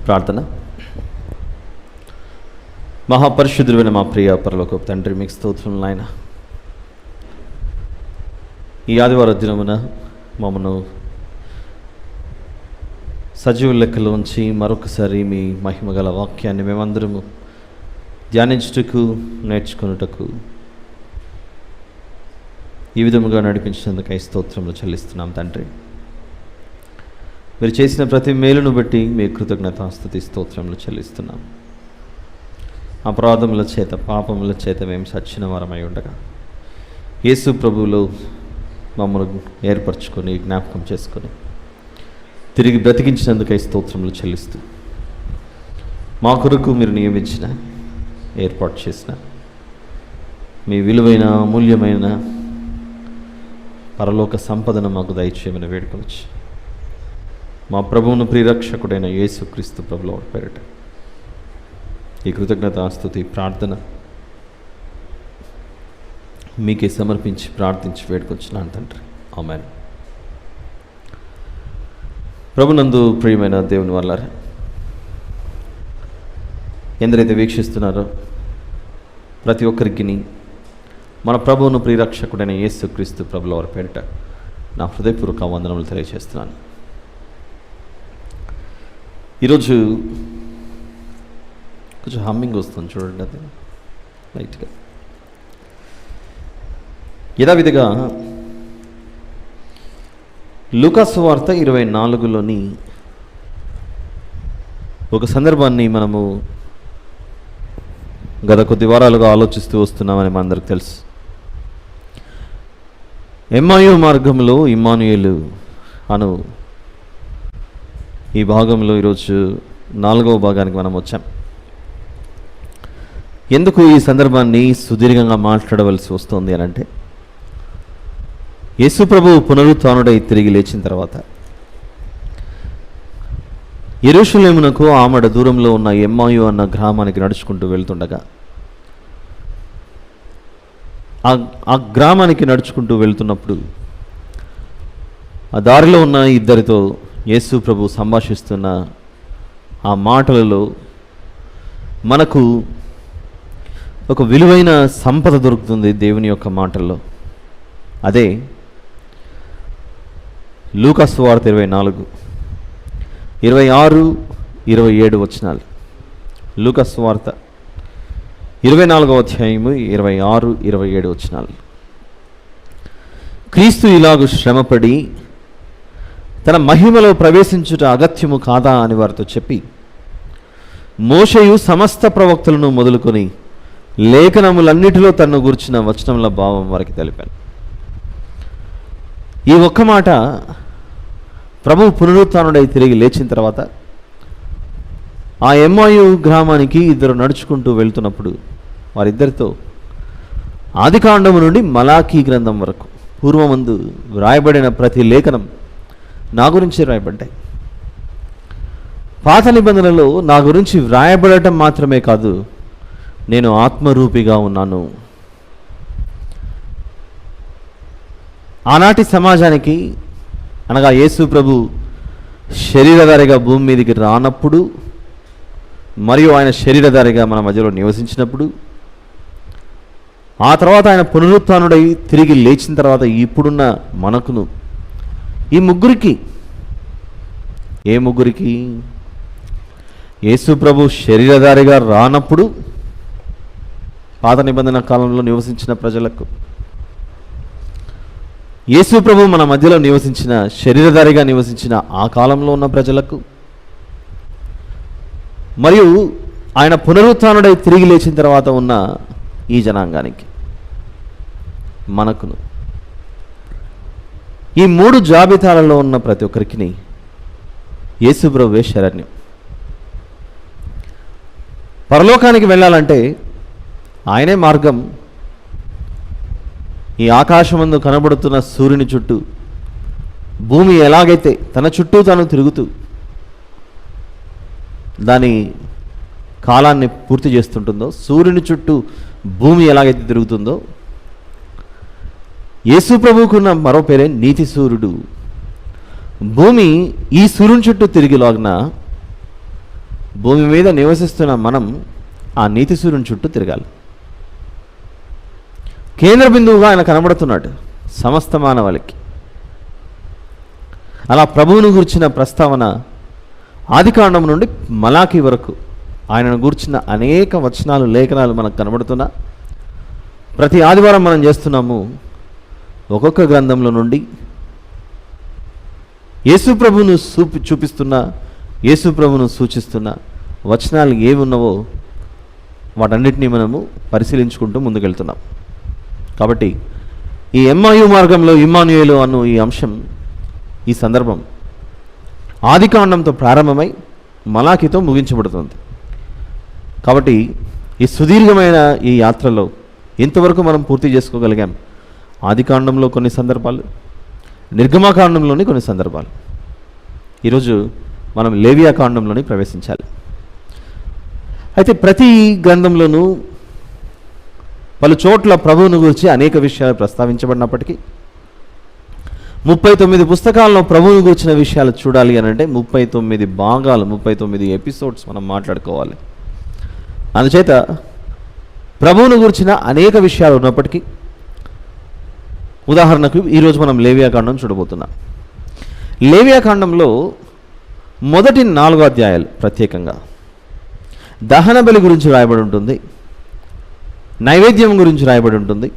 ప్రార్థన. మహాపరిశుద్ధుడైన మా ప్రియ పరలోకపు తండ్రి, మీకు స్తోత్రములు నాయన. ఈ ఆదివార దినమున మమ్మను సజీవ లెక్కలోంచి మరొకసారి మీ మహిమగల వాక్యాన్ని మేమందరము ధ్యానించుటకు, నేర్చుకున్నటకు ఈ విధముగా నడిపించినందుకై స్తోత్రములు చెల్లిస్తున్నాం తండ్రి. మీరు చేసిన ప్రతి మేలును బట్టి మీ కృతజ్ఞతాస్తుతి స్తోత్రములు చెల్లిస్తున్నాం. అపరాధముల చేత, పాపముల చేత మేము సచ్చిన వారమై ఉండగా యేసు ప్రభువులో మమ్మల్ని ఏర్పరచుకొని, జ్ఞాపకం చేసుకొని తిరిగి బ్రతికించినందుకై స్తోత్రములు చెల్లిస్తూ, మా కొరకు మీరు నియమించిన, ఏర్పాటు చేసిన మీ విలువైన, అమూల్యమైన పరలోక సంపదను మాకు దయచేయమని వేడుకొనొచ్చు. మా ప్రభువును ప్రియరక్షకుడైన యేసుక్రీస్తు ప్రభుల పేరిట ఈ కృతజ్ఞతాస్తుతి ప్రార్థన మీకే సమర్పించి ప్రార్థించి వేడుకొచ్చున్నాను తండ్రి. ఆమేన్. ప్రభునందు ప్రియమైన దేవుని వాళ్ళారా, ఎందరైతే వీక్షిస్తున్నారో ప్రతి ఒక్కరికి మన ప్రభువును ప్రియరక్షకుడైన యేసుక్రీస్తు ప్రభుల వారి పేరిట నా హృదయపూర్వక వందనములు తెలియజేస్తున్నాను. ఈరోజు కొంచెం హమ్మింగ్ వస్తుంది చూడండి, అది లైట్గా. యథావిధిగా లూకా సువార్త 24లోని ఒక సందర్భాన్ని మనము గత కొద్ది వారాలుగా ఆలోచిస్తూ వస్తున్నామని మనందరికి తెలుసు. ఎమ్మాయు మార్గంలో ఇమ్మానుయేలు అను ఈ భాగంలో ఈరోజు 4వ భాగానికి మనం వచ్చాం. ఎందుకు ఈ సందర్భాన్ని సుదీర్ఘంగా మాట్లాడవలసి వస్తుంది అని అంటే, యేసు ప్రభువు పునరుత్థానుడై తిరిగి లేచిన తర్వాత యెరూషలేమునకు ఆమడ దూరంలో ఉన్న ఎమ్మాయు అన్న గ్రామానికి నడుచుకుంటూ వెళ్తుండగా, ఆ గ్రామానికి నడుచుకుంటూ వెళ్తున్నప్పుడు ఆ దారిలో ఉన్న ఇద్దరితో యేసు ప్రభు సంభాషిస్తున్న ఆ మాటలలో మనకు ఒక విలువైన సంపద దొరుకుతుంది దేవుని యొక్క మాటల్లో. అదే లూకా సువార్త 24, 26, 27 వచనాలు. లూకా సువార్త 24వ అధ్యాయము 26, 27 వచనాలు. క్రీస్తు ఇలాగు శ్రమపడి తన మహిమలో ప్రవేశించుట అగత్యము కాదా అని వారితో చెప్పి, మోషేయు సమస్త ప్రవక్తలను మొదలుకొని లేఖనములన్నిటిలో తన్ను గుర్చిన వచనముల భావం వారికి తెలిపాను. ఈ ఒక్క మాట ప్రభువు పునరుత్థానుడై తిరిగి లేచిన తర్వాత ఆ ఎమ్మాయు గ్రామానికి ఇద్దరు నడుచుకుంటూ వెళ్తున్నప్పుడు వారిద్దరితో ఆదికాండము నుండి మలాకీ గ్రంథం వరకు పూర్వమందు వ్రాయబడిన ప్రతి లేఖనం నా గురించి వ్రాయబడ్డాయి. పాత నిబంధనలో నా గురించి వ్రాయబడటం మాత్రమే కాదు, నేను ఆత్మరూపిగా ఉన్నాను. ఆనాటి సమాజానికి, అనగా యేసు ప్రభు శరీరధారిగా భూమి మీదకి రానప్పుడు మరియు ఆయన శరీరధారిగా మన మధ్యలో నివసించినప్పుడు, ఆ తర్వాత ఆయన పునరుత్థానుడై తిరిగి లేచిన తర్వాత ఇప్పుడున్న మనకును, ఈ ముగ్గురికి, ఏ ముగ్గురికి? యేసు ప్రభు శరీరధారిగా రానప్పుడు పాత నిబంధన కాలంలో నివసించిన ప్రజలకు, యేసు ప్రభు మన మధ్యలో నివసించిన, శరీరధారిగా నివసించిన ఆ కాలంలో ఉన్న ప్రజలకు, మరియు ఆయన పునరుత్థానుడై తిరిగి లేచిన తర్వాత ఉన్న ఈ జనాంగానికి, మనకును, ఈ 3 జాబితాలలో ఉన్న ప్రతి ఒక్కరికి యేసు ప్రభువే శరణ్యం. పరలోకానికి వెళ్ళాలంటే ఆయనే మార్గం. ఈ ఆకాశమందు కనబడుతున్న సూర్యుని చుట్టూ భూమి ఎలాగైతే తన చుట్టూ తాను తిరుగుతూ దాని కాలాన్ని పూర్తి చేస్తుంటుందో, సూర్యుని చుట్టూ భూమి ఎలాగైతే తిరుగుతుందో, యేసు ప్రభువుకున్న మరో పేరే నీతి సూర్యుడు. భూమి ఈ సూర్యుని చుట్టూ తిరిగిలాగిన భూమి మీద నివసిస్తున్న మనం ఆ నీతి సూర్యుని చుట్టూ తిరగాలి. కేంద్ర బిందువుగా ఆయన కనబడుతున్నాడు సమస్త మానవాళికి. అలా ప్రభువును గూర్చిన ప్రస్తావన ఆదికాండం నుండి మలాకీ వరకు ఆయనను గూర్చిన అనేక వచనాలు, లేఖనాలు మనకు కనబడుతున్నా ప్రతి ఆదివారం మనం చేస్తున్నాము. ఒక్కొక్క గ్రంథంలో నుండి యేసు ప్రభువును చూపిస్తున్న, యేసు ప్రభువును సూచిస్తున్న వచనాలు ఏవి ఉన్నవో వాటన్నిటినీ మనము పరిశీలించుకుంటూ ముందుకెళ్తున్నాం. కాబట్టి ఈ ఎమ్మాయు మార్గంలో ఇమ్మానుయేలు అను ఈ అంశం, ఈ సందర్భం ఆదికాండంతో ప్రారంభమై మలాకీతో ముగించబడుతుంది. కాబట్టి ఈ సుదీర్ఘమైన ఈ యాత్రలో ఇంతవరకు మనం పూర్తి చేసుకోగలిగాం. ఆదికాండంలో కొన్ని సందర్భాలు, నిర్గమకాండంలోని కొన్ని సందర్భాలు. ఈరోజు మనం లేవియాకాండంలోని ప్రవేశించాలి. అయితే ప్రతి గ్రంథంలోనూ పలు చోట్ల ప్రభువును గురించి అనేక విషయాలు ప్రస్తావించబడినప్పటికీ 39 పుస్తకాల్లో ప్రభువును గురించిన విషయాలు చూడాలి అని అంటే 39 భాగాలు, 39 ఎపిసోడ్స్ మనం మాట్లాడుకోవాలి. అందుచేత ప్రభువును గురించిన అనేక విషయాలు ఉన్నప్పటికీ, ఉదాహరణకు ఈరోజు మనం లేవియాకాండం చూడబోతున్నాం. లేవియాకాండంలో మొదటి 4 అధ్యాయాలు ప్రత్యేకంగా దహన బలి గురించి రాయబడి ఉంటుంది, నైవేద్యం గురించి రాయబడి ఉంటుంది,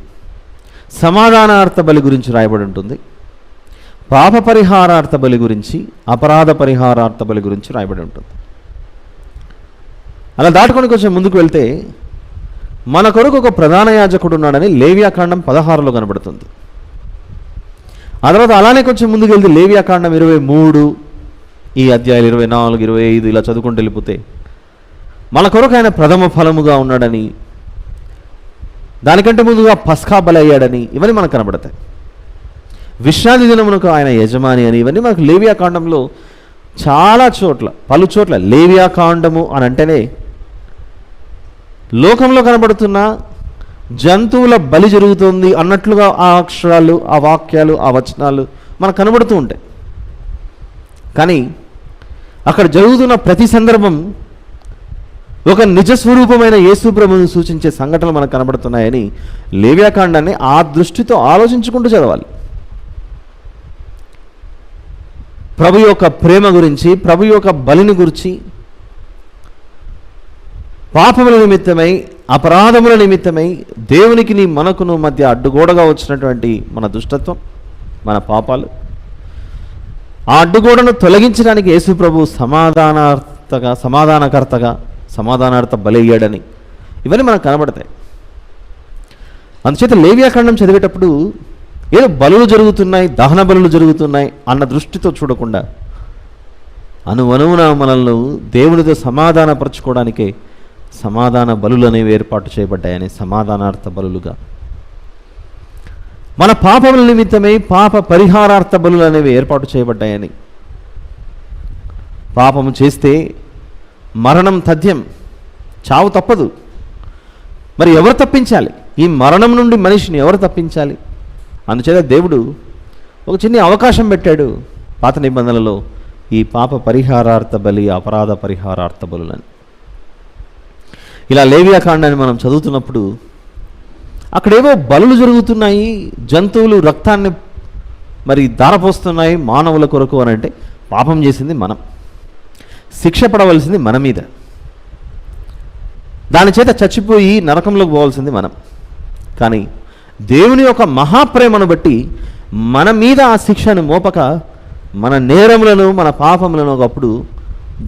సమాధానార్థ బలి గురించి రాయబడి ఉంటుంది, పాప పరిహారార్థ బలి గురించి, అపరాధ పరిహారార్థ బలి గురించి రాయబడి ఉంటుంది. అలా దాటుకొని కొంచెం ముందుకు వెళ్తే మన కొరకు ఒక ప్రధాన యాజకుడు ఉన్నాడని లేవియాకాండం 16లో కనబడుతుంది. ఆ తర్వాత అలానే కొంచెం ముందుకు వెళ్తే లేవియాకాండం 23, ఈ అధ్యాయాలు 24, 25 ఇలా చదువుకుంటూ వెళ్ళిపోతే మన కొరకు ఆయన ప్రథమ ఫలముగా ఉన్నాడని, దానికంటే ముందుగా పస్కా బలి అయ్యాడని ఇవన్నీ మనకు కనబడతాయి. విశ్రాంతి దినమునకు ఆయన యజమాని అని ఇవన్నీ మనకు లేవియాకాండంలో చాలా చోట్ల, పలు చోట్ల లేవియాకాండము అని అంటేనే లోకంలో కనబడుతున్న జంతువుల బలి జరుగుతుంది అన్నట్లుగా ఆ అక్షరాలు, ఆ వాక్యాలు, ఆ వచనాలు మనకు కనబడుతూ ఉంటాయి. కానీ అక్కడ జరుగుతున్న ప్రతి సందర్భం ఒక నిజస్వరూపమైన యేసు ప్రభువును సూచించే సంఘటనలు మనకు కనబడుతున్నాయని లేవియాకాండాన్ని ఆ దృష్టితో ఆలోచించుకుంటూ చదవాలి. ప్రభు యొక్క ప్రేమ గురించి, ప్రభు యొక్క బలిని గురించి, పాపముల నిమిత్తమై, అపరాధముల నిమిత్తమై దేవునికి మనకును మధ్య అడ్డుగోడగా వచ్చినటువంటి మన దుష్టత్వం, మన పాపాలు, ఆ అడ్డుగోడను తొలగించడానికి యేసు ప్రభు సమాధానకర్తగా సమాధానార్థ బలి అయ్యాడని ఇవన్నీ మనకు కనబడతాయి. అందుచేత లేవియాకాండం చదివేటప్పుడు ఏదో బలులు జరుగుతున్నాయి, దహన బలులు జరుగుతున్నాయి అన్న దృష్టితో చూడకుండా అనువనువున మనల్ని దేవునితో సమాధానపరచుకోవడానికే సమాధాన బలులు అనేవి ఏర్పాటు చేయబడ్డాయని, సమాధానార్థ బలులుగా. మన పాపముల నిమిత్తమై పాప పరిహారార్థ బలులు అనేవి ఏర్పాటు చేయబడ్డాయని. పాపము చేస్తే మరణం తథ్యం, చావు తప్పదు. మరి ఎవరు తప్పించాలి? ఈ మరణం నుండి మనిషిని ఎవరు తప్పించాలి? అందుచేత దేవుడు ఒక చిన్న అవకాశం పెట్టాడు పాత నిబంధనలలో, ఈ పాప పరిహారార్థ బలి, అపరాధ పరిహారార్థ బలులని. ఇలా లేవియాకాండాన్ని మనం చదువుతున్నప్పుడు అక్కడేవో బలులు జరుగుతున్నాయి, జంతువులు రక్తాన్ని మరి ధారపోస్తున్నాయి మానవుల కొరకు అని అంటే పాపం చేసింది మనం, శిక్ష పడవలసింది మన మీద, దాని చేత చచ్చిపోయి నరకంలోకి పోవాల్సింది మనం. కానీ దేవుని యొక్క మహాప్రేమను బట్టి మన మీద ఆ శిక్షను మోపక మన నేరములను, మన పాపములను ఒకప్పుడు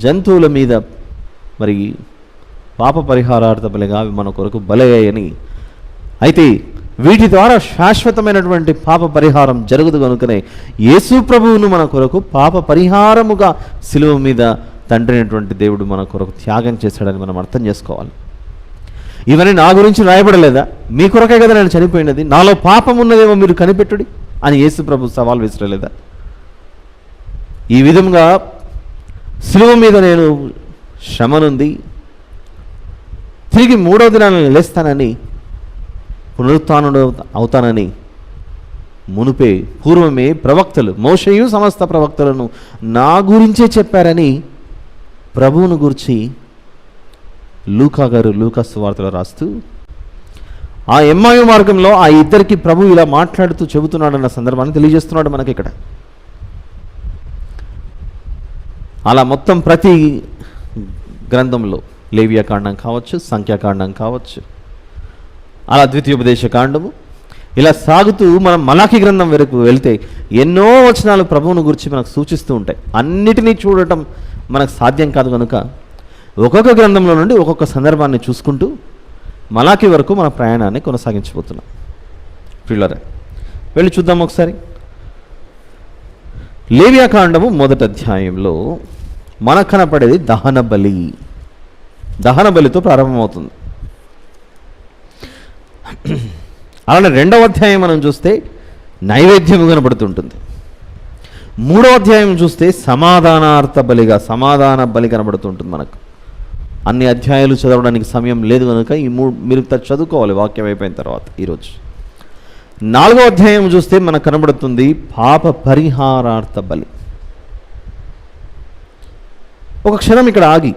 జంతువుల మీద మరి పాప పరిహారార్థ బలిగా అవి మన కొరకు బలయ్యాయని. అయితే వీటి ద్వారా శాశ్వతమైనటువంటి పాప పరిహారం జరగదు కనుకనే యేసు ప్రభువును మన కొరకు పాప పరిహారముగా సిలువ మీద తండ్రి అయినటువంటి దేవుడు మన కొరకు త్యాగం చేశాడని మనం అర్థం చేసుకోవాలి. ఇవన్నీ నా గురించి రాయబడలేదా? మీ కొరకే కదా నేను చనిపోయినది, నాలో పాపం ఉన్నదేమో మీరు కనిపెట్టుడి అని యేసు ప్రభు సవాల్ విసరలేదా? ఈ విధంగా సిలువ మీద నేను శ్రమనుంది తిరిగి 3వ దినాన లేస్తానని, పునరుత్థానుడు అవుతానని మునుపే పూర్వమే ప్రవక్తలు, మోషేయు సమస్త ప్రవక్తలను నా గురించే చెప్పారని ప్రభువును గురించి లూకా గారు లూకా సువార్తలో రాస్తూ ఆ ఎమ్మాయు మార్గంలో ఆ ఇద్దరికి ప్రభు ఇలా మాట్లాడుతూ చెబుతున్నాడన్న సందర్భాన్ని తెలియజేస్తున్నాడు మనకి ఇక్కడ. అలా మొత్తం ప్రతి గ్రంథంలో లేవియాకాండం కావచ్చు, సంఖ్యాకాండం కావచ్చు, అలా ద్వితీయోపదేశ కాండము, ఇలా సాగుతూ మనం మలాఖీ గ్రంథం వరకు వెళ్తే ఎన్నో వచనాలు ప్రభువును గురించి మనకు సూచిస్తూ ఉంటాయి. అన్నిటినీ చూడటం మనకు సాధ్యం కాదు కనుక ఒక్కొక్క గ్రంథంలో నుండి ఒక్కొక్క సందర్భాన్ని చూసుకుంటూ మలాఖీ వరకు మన ప్రయాణాన్ని కొనసాగించబోతున్నాం. పిల్లరా, వెళ్ళి చూద్దాం ఒకసారి. లేవియాకాండము 1వ అధ్యాయంలో మనకు కనపడేది దహన బలి. దహన బలితో ప్రారంభమవుతుంది. అలానే 2వ అధ్యాయం మనం చూస్తే నైవేద్యం కనబడుతుంటుంది. 3వ అధ్యాయం చూస్తే సమాధానార్థ బలిగా సమాధాన బలి కనబడుతుంటుంది. మనకు అన్ని అధ్యాయాలు చదవడానికి సమయం లేదు కనుక ఈ మీరు చదువుకోవాలి వాక్యం అయిపోయిన తర్వాత ఈరోజు. 4వ అధ్యాయం చూస్తే మనకు కనబడుతుంది పాప పరిహారార్థ బలి. ఒక క్షణం ఇక్కడ ఆగి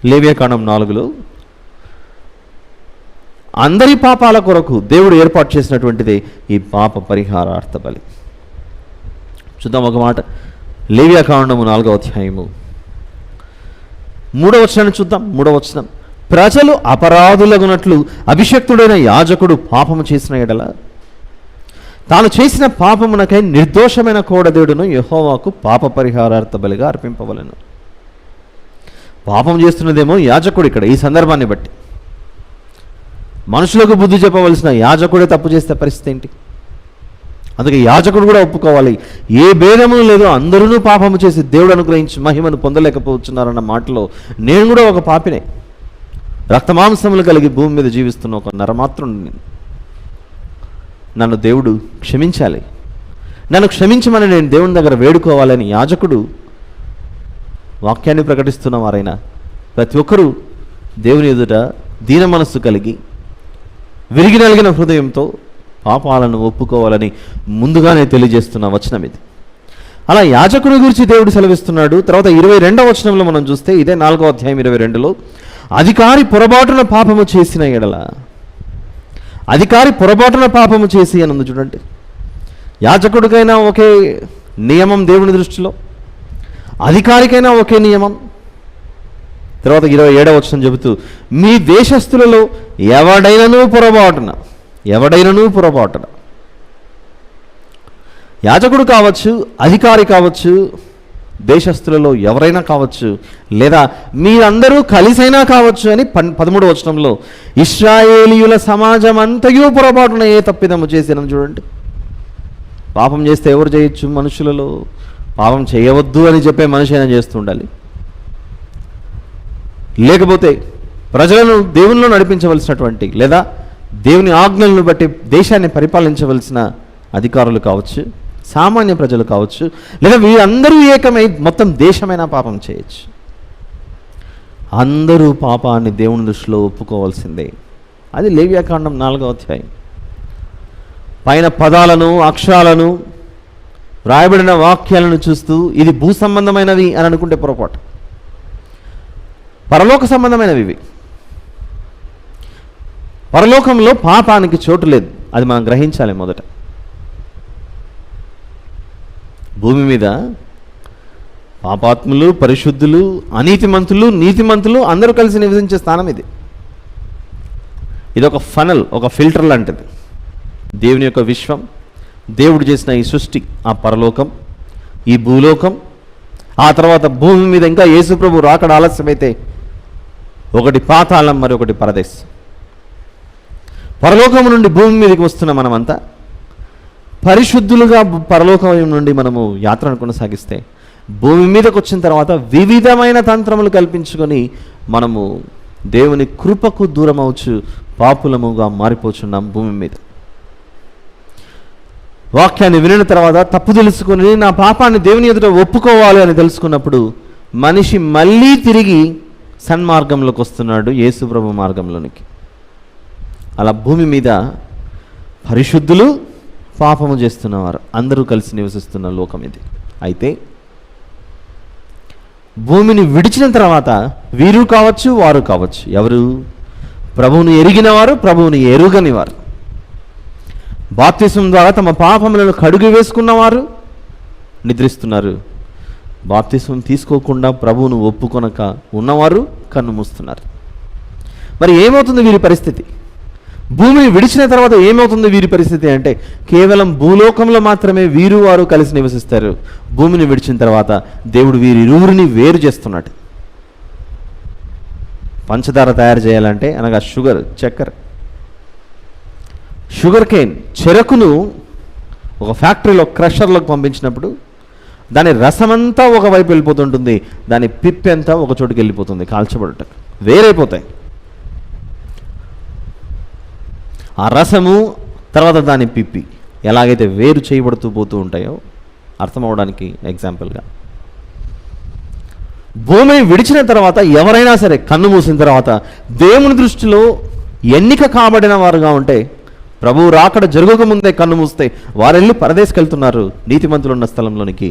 లేవియాకాండం 4లో అందరి పాపాల కొరకు దేవుడు ఏర్పాటు చేసినటువంటిదే ఈ పాప పరిహారార్థ బలి. చూద్దాం ఒక మాట. లేవియాకాండము 4వ అధ్యాయము 3వ వచనాన్ని చూద్దాం. 3వ వచనం, ప్రజలు అపరాధులగునట్లు అభిషక్తుడైన యాజకుడు పాపము చేసిన ఎడల తాను చేసిన పాపమునకై నిర్దోషమైన కోడదేవుడును యెహోవాకు పాప పరిహారార్థ బలిగా అర్పింపవలెను. పాపం చేస్తున్నదేమో యాజకుడు. ఇక్కడ ఈ సందర్భాన్ని బట్టి మనుషులకు బుద్ధి చెప్పవలసిన యాజకుడే తప్పు చేస్తే పరిస్థితి ఏంటి? అందుకే యాజకుడు కూడా ఒప్పుకోవాలి. ఏ భేదము లేదో అందరూ పాపము చేసి దేవుడు అనుగ్రహించి మహిమను పొందలేకపోతున్నారన్న మాటలో నేను కూడా ఒక పాపినే. రక్తమాంసములు కలిగి భూమి మీద జీవిస్తున్న ఒక నరమాత్రుని. నన్ను దేవుడు క్షమించాలి, నన్ను క్షమించమని నేను దేవుని దగ్గర వేడుకోవాలని యాజకుడు వాక్యాన్ని ప్రకటిస్తున్న వారైనా ప్రతి ఒక్కరూ దేవుని ఎదుట దీన మనస్సు కలిగి విరిగి నలిగిన హృదయంతో పాపాలను ఒప్పుకోవాలని ముందుగానే తెలియజేస్తున్న వచనం ఇది. అలా యాజకుని గురించి దేవుడు సెలవిస్తున్నాడు. తర్వాత 22వ వచనంలో మనం చూస్తే ఇదే 4వ అధ్యాయం 22లో అధికారి పొరపాటున పాపము చేసిన ఎడల, అధికారి పొరపాటున పాపము చేసి అని ఉంది చూడండి. యాజకుడికైనా ఒకే నియమం దేవుని దృష్టిలో, అధికారికైనా ఒకే నియమం. తర్వాత 27వ వచనం చెబుతూ మీ దేశస్థులలో ఎవడైనను పొరపాటున యాజకుడు కావచ్చు, అధికారి కావచ్చు, దేశస్థులలో ఎవరైనా కావచ్చు, లేదా మీరందరూ కలిసైనా కావచ్చు అని 13వ వచనంలో ఇశ్రాయేలీయుల సమాజం అంతయు పొరపాటున ఏ తప్పిదము చేసినని చూడండి. పాపం చేస్తే ఎవరు చేయొచ్చు? మనుషులలో. పాపం చేయవద్దు అని చెప్పే మనిషి అయినా చేస్తూ ఉండాలి. లేకపోతే ప్రజలను దేవునిలో నడిపించవలసినటువంటి లేదా దేవుని ఆజ్ఞలను బట్టి దేశాన్ని పరిపాలించవలసిన అధికారులు కావచ్చు, సామాన్య ప్రజలు కావచ్చు, లేదా వీరందరూ ఏకమై మొత్తం దేశమైనా పాపం చేయొచ్చు. అందరూ పాపాన్ని దేవుని దృష్టిలో ఒప్పుకోవాల్సిందే. అది లేవియాకాండం 4వ అధ్యాయం. పైన పదాలను, అక్షరాలను, రాయబడిన వాక్యాలను చూస్తూ ఇది భూ సంబంధమైనవి అని అనుకుంటే పొరపాటు. పరలోక సంబంధమైనవి ఇవి. పరలోకంలో పాపానికి చోటు లేదు, అది మనం గ్రహించాలి. మొదట భూమి మీద పాపాత్ములు, పరిశుద్ధులు, అనీతిమంతులు, నీతిమంతులు అందరూ కలిసి నివసించే స్థానం ఇది. ఇది ఒక ఫనల్, ఒక ఫిల్టర్ లాంటిది. దేవుని యొక్క విశ్వం, దేవుడు చేసిన ఈ సృష్టి, ఆ పరలోకం, ఈ భూలోకం, ఆ తర్వాత భూమి మీద ఇంకా యేసుప్రభు రాకడ ఆలస్యమైతే ఒకటి పాతాళం, మరొకటి పరదేశ్. పరలోకం నుండి భూమి మీదకి వస్తున్న మనమంతా పరిశుద్ధులుగా పరలోకం నుండి మనము యాత్రను కొనసాగిస్తే భూమి మీదకి వచ్చిన తర్వాత వివిధమైన తంత్రములు కల్పించుకొని మనము దేవుని కృపకు దూరం అవచ్చు, పాపులముగా మారిపోచున్నాం భూమి మీద. వాక్యాన్ని వినిన తర్వాత తప్పు తెలుసుకుని నా పాపాన్ని దేవుని ఎదుట ఒప్పుకోవాలి అని తెలుసుకున్నప్పుడు మనిషి మళ్ళీ తిరిగి సన్మార్గంలోకి వస్తున్నాడు, యేసుప్రభు మార్గంలోనికి. అలా భూమి మీద పరిశుద్ధులు, పాపము చేస్తున్నవారు అందరూ కలిసి నివసిస్తున్న లోకం ఇది. అయితే భూమిని విడిచిన తర్వాత వీరు కావచ్చు, వారు కావచ్చు. ఎవరు? ప్రభువుని ఎరిగిన వారు, ప్రభువుని ఎరుగని వారు. బాప్తిసం ద్వారా తమ పాపములను కడుగు వేసుకున్నవారు నిద్రిస్తున్నారు. బాప్తిసం తీసుకోకుండా ప్రభువును ఒప్పుకొనక ఉన్నవారు కన్ను మూస్తున్నారు. మరి ఏమవుతుంది వీరి పరిస్థితి? భూమిని విడిచిన తర్వాత ఏమవుతుంది వీరి పరిస్థితి అంటే, కేవలం భూలోకంలో మాత్రమే వీరు వారు కలిసి నివసిస్తారు. భూమిని విడిచిన తర్వాత దేవుడు వీరిరువురిని వేరు చేస్తున్నాడు. పంచదార తయారు చేయాలంటే, అనగా చక్కెర, షుగర్ కేన్, చెరకును ఒక ఫ్యాక్టరీలో క్రషర్లోకి పంపించినప్పుడు దాని రసమంతా ఒకవైపు వెళ్ళిపోతుంటుంది, దాని పిప్పి అంతా ఒక చోటుకి వెళ్ళిపోతుంది, కాల్చబడటం వేరైపోతాయి. ఆ రసము తర్వాత దాని పిప్పి ఎలాగైతే వేరు చేయబడుతూ పోతూ ఉంటాయో అర్థం అవడానికి ఎగ్జాంపుల్గా, భూమిని విడిచిన తర్వాత ఎవరైనా సరే కన్ను మూసిన తర్వాత దేవుని దృష్టిలో ఎన్నిక కాబడిన వారుగా ఉంటే, ప్రభువు రాకడ జరగకముందే కన్ను మూస్తే వారెళ్ళి పరదేశకు వెళ్తున్నారు, నీతిమంతులు ఉన్న స్థలంలోనికి.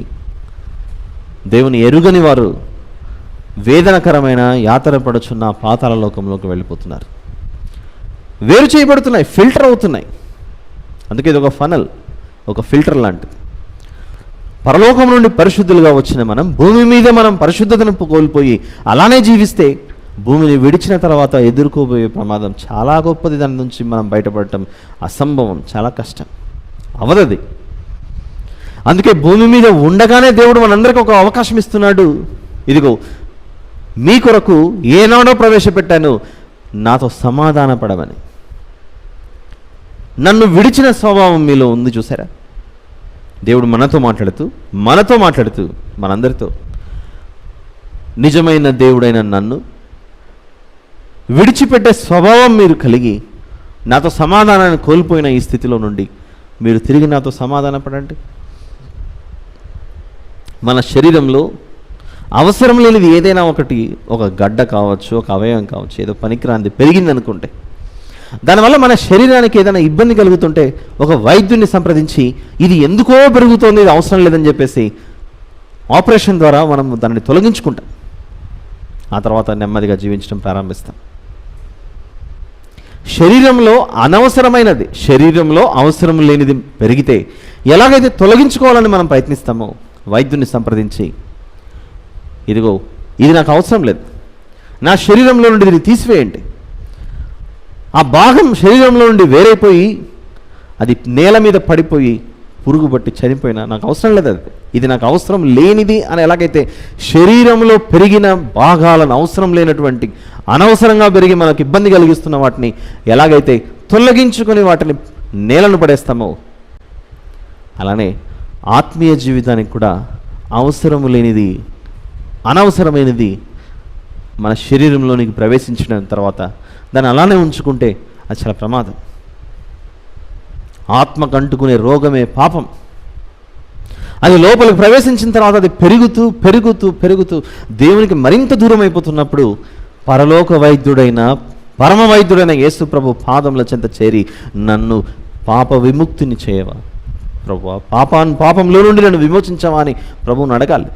దేవుని ఎరుగని వారు వేదనకరమైన యాతన పడుచున్న పాతాళ లోకంలోకి వెళ్ళిపోతున్నారు. వేరు చేయబడుతున్నాయి, ఫిల్టర్ అవుతున్నాయి. అందుకే ఇది ఒక ఫనల్, ఒక ఫిల్టర్ లాంటిది. పరలోకం నుండి పరిశుద్ధులుగా వచ్చిన మనం భూమి మీద మనం పరిశుద్ధతను కోల్పోయి అలానే జీవిస్తే భూమిని విడిచిన తర్వాత ఎదుర్కోబోయే ప్రమాదం చాలా గొప్పది. దాని నుంచి మనం బయటపడటం అసంభవం, చాలా కష్టం, అవదది. అందుకే భూమి మీద ఉండగానే దేవుడు మనందరికీ ఒక అవకాశం ఇస్తున్నాడు. ఇదిగో మీ కొరకు ఏనాడో ప్రవేశపెట్టాను, నాతో సమాధాన పడమని. నన్ను విడిచిన స్వభావం మీలో ఉంది, చూసారా? దేవుడు మనతో మాట్లాడుతూ మనందరితో నిజమైన దేవుడైన నన్ను విడిచిపెట్టే స్వభావం మీరు కలిగి నాతో సమాధానాన్ని కోల్పోయిన ఈ స్థితిలో నుండి మీరు తిరిగి నాతో సమాధాన పడండి. మన శరీరంలో అవసరం లేనిది ఏదైనా ఒకటి, ఒక గడ్డ కావచ్చు, ఒక అవయవం కావచ్చు, ఏదో పనికిరాంది పెరిగిందనుకుంటే, దానివల్ల మన శరీరానికి ఏదైనా ఇబ్బంది కలుగుతుంటే ఒక వైద్యుని సంప్రదించి ఇది ఎందుకో పెరుగుతోంది, ఇది అవసరం లేదని చెప్పేసి ఆపరేషన్ ద్వారా మనం దానిని తొలగించుకుంటాం. ఆ తర్వాత నెమ్మదిగా జీవించడం ప్రారంభిస్తాం. శరీరంలో అవసరం లేనిది పెరిగితే ఎలాగైతే తొలగించుకోవాలని మనం ప్రయత్నిస్తామో వైద్యుని సంప్రదించి, ఇదిగో ఇది నాకు అవసరం లేదు, నా శరీరంలో నుండి ఇది తీసివేయండి. ఆ భాగం శరీరంలో నుండి వేరైపోయి అది నేల మీద పడిపోయి పురుగు పట్టి చనిపోయినా నాకు అవసరం లేదు, ఇది నాకు అవసరం లేనిది అని ఎలాగైతే శరీరంలో పెరిగిన భాగాలను, అవసరం లేనటువంటి అనవసరంగా పెరిగి మనకు ఇబ్బంది కలిగిస్తున్న వాటిని ఎలాగైతే తొలగించుకొని వాటిని నేలను పడేస్తామో, అలానే ఆత్మీయ జీవితానికి కూడా అవసరం లేనిది, అనవసరమైనది మన శరీరంలోనికి ప్రవేశించిన తర్వాత దాన్ని అలానే ఉంచుకుంటే అది చాలా ప్రమాదం. ఆత్మకు అంటుకునే రోగమే పాపం. అది లోపలికి ప్రవేశించిన తర్వాత అది పెరుగుతూ పెరుగుతూ పెరుగుతూ దేవునికి మరింత దూరం అయిపోతున్నప్పుడు పరలోక వైద్యుడైన పరమ వైద్యుడైన యేసు ప్రభు పాదముల చెంత చేరి నన్ను పాప విముక్తిని చేయవా ప్రభువా, పాపంలో నుండి నన్ను విమోచించవా అని ప్రభువుని అడగాలి.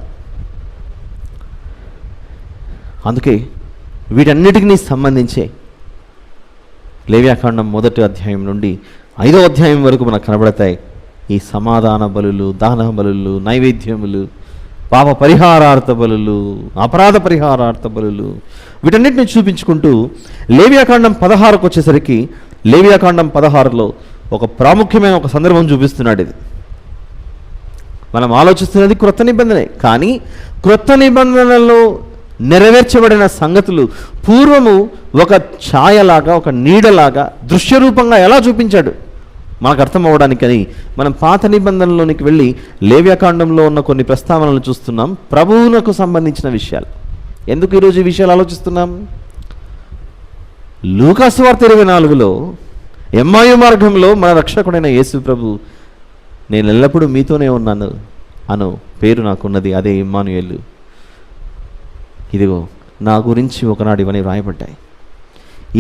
అందుకే వీటన్నిటికీ సంబంధించే లేవ్యాకాండం 1వ అధ్యాయం నుండి 5వ అధ్యాయం వరకు మనకు కనబడతాయి ఈ సమాధాన బలులు, దాన బలులు, నైవేద్యములు, పాప పరిహారార్థ బలులు, అపరాధ పరిహారార్థ బలులు, వీటన్నిటిని చూపించుకుంటూ లేవ్యాకాండం 16కు వచ్చేసరికి లేవ్యాకాండం 16లో ఒక ప్రాముఖ్యమైన ఒక సందర్భం చూపిస్తున్నాడు. ఇది మనం ఆలోచిస్తున్నది క్రొత్త నిబంధనే, కానీ క్రొత్త నిబంధనలో నెరవేర్చబడిన సంగతులు పూర్వము ఒక ఛాయలాగా, ఒక నీడలాగా, దృశ్యరూపంగా ఎలా చూపించాడు మనకు అర్థం అవ్వడానికని మనం పాత నిబంధనలోనికి వెళ్ళి లేవ్యాకాండంలో ఉన్న కొన్ని ప్రస్తావనలు చూస్తున్నాం, ప్రభువునకు సంబంధించిన విషయాలు. ఎందుకు ఈరోజు ఈ విషయాలు ఆలోచిస్తున్నాం? లూకాసు వార్త 24లో ఎమ్మాయు మార్గంలో మన రక్షకుడైన యేసు ప్రభు నేను ఎల్లప్పుడూ మీతోనే ఉన్నాను అను పేరు నాకున్నది, అదే ఇమ్మానుయేలు. ఇదిగో నా గురించి ఒకనాడు ఇవన్నీ రాయబడ్డాయి.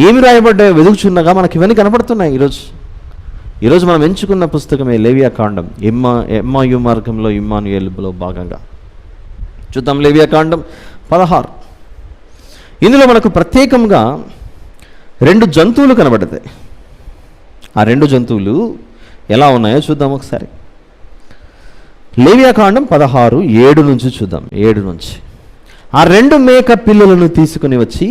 ఏమి రాయబడ్డాయో వెదుగుచున్నగా మనకి ఇవన్నీ కనపడుతున్నాయి. ఈరోజు మనం ఎంచుకున్న పుస్తకమే లేవ్యాకాండం, ఎమ్మాయు మార్గంలో ఇమ్మానుయేలులో భాగంగా చూద్దాం. లేవ్యాకాండం 16. ఇందులో మనకు ప్రత్యేకంగా 2 జంతువులు కనబడతాయి. ఆ 2 జంతువులు ఎలా ఉన్నాయో చూద్దాం ఒకసారి. లేవియాకాండం 16, 7 నుంచి చూద్దాం. 7 నుంచి. ఆ 2 మేక పిల్లలను తీసుకుని వచ్చి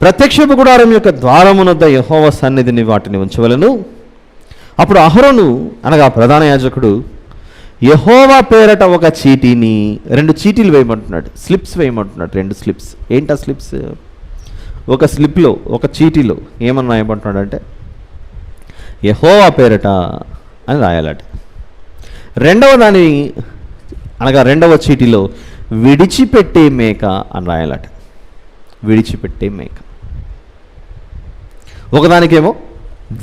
ప్రత్యక్షపు గుడారం యొక్క ద్వారమునొద్ద యెహోవా సన్నిధిని వాటిని ఉంచవలెను. అప్పుడు అహరోను అనగా ప్రధాన యాజకుడు యెహోవా పేరట ఒక చీటీని, 2 చీటీలు వేయమంటున్నాడు, స్లిప్స్ వేయమంటున్నాడు. 2 స్లిప్స్. ఏంటా స్లిప్స్? ఒక స్లిప్లో, ఒక చీటీలో ఏమన్నా రాయమంటున్నాడు అంటే యెహోవా పేరట అని రాయాలట. రెండవ దాని అనగా 2వ చీటీలో విడిచిపెట్టే మేక అని రాయాలట. విడిచిపెట్టే మేక. ఒకదానికేమో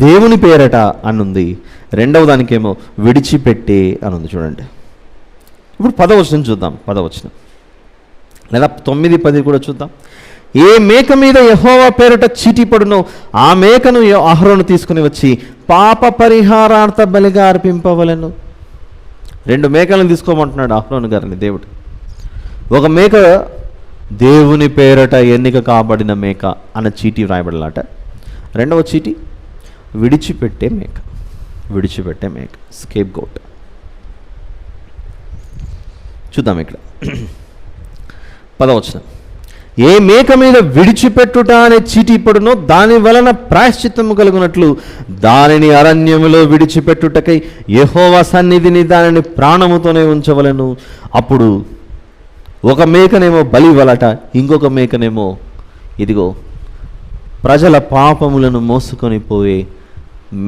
దేవుని పేరట అనుంది, రెండవ దానికేమో విడిచిపెట్టే అనుంది. చూడండి. ఇప్పుడు 10వ వచనం చూద్దాం. 10వ వచనం లేదా 9, 10 కూడా చూద్దాం. ఏ మేక మీద యెహోవా పేరట చీటీ పడునో ఆ మేకను అహరోను తీసుకుని వచ్చి పాప పరిహారార్థ బలిగా అర్పింపవలెను. 2 మేకలను తీసుకోమంటున్నాడు అహరోను గారిని దేవుడు. ఒక మేక దేవుని పేరట ఎన్నిక కాబడిన మేక అన్న చీటీ వ్రాయబడాలట. రెండవ చీటీ విడిచిపెట్టే మేక. విడిచిపెట్టే మేక, స్కేప్ గోట్. చూద్దాం ఇక్కడ 10వ వచనం. ఏ మేక మీద విడిచిపెట్టుట అనే చీటీ పడునో దాని వలన ప్రాయశ్చిత్తము కలుగునట్లు దానిని అరణ్యములో విడిచిపెట్టుటకై యెహోవా సన్నిధిని దానిని ప్రాణముతోనే ఉంచవలెను. అప్పుడు ఒక మేకనేమో బలి ఇవ్వాలట, ఇంకొక మేకనేమో ఇదిగో ప్రజల పాపములను మోసుకొని పోయే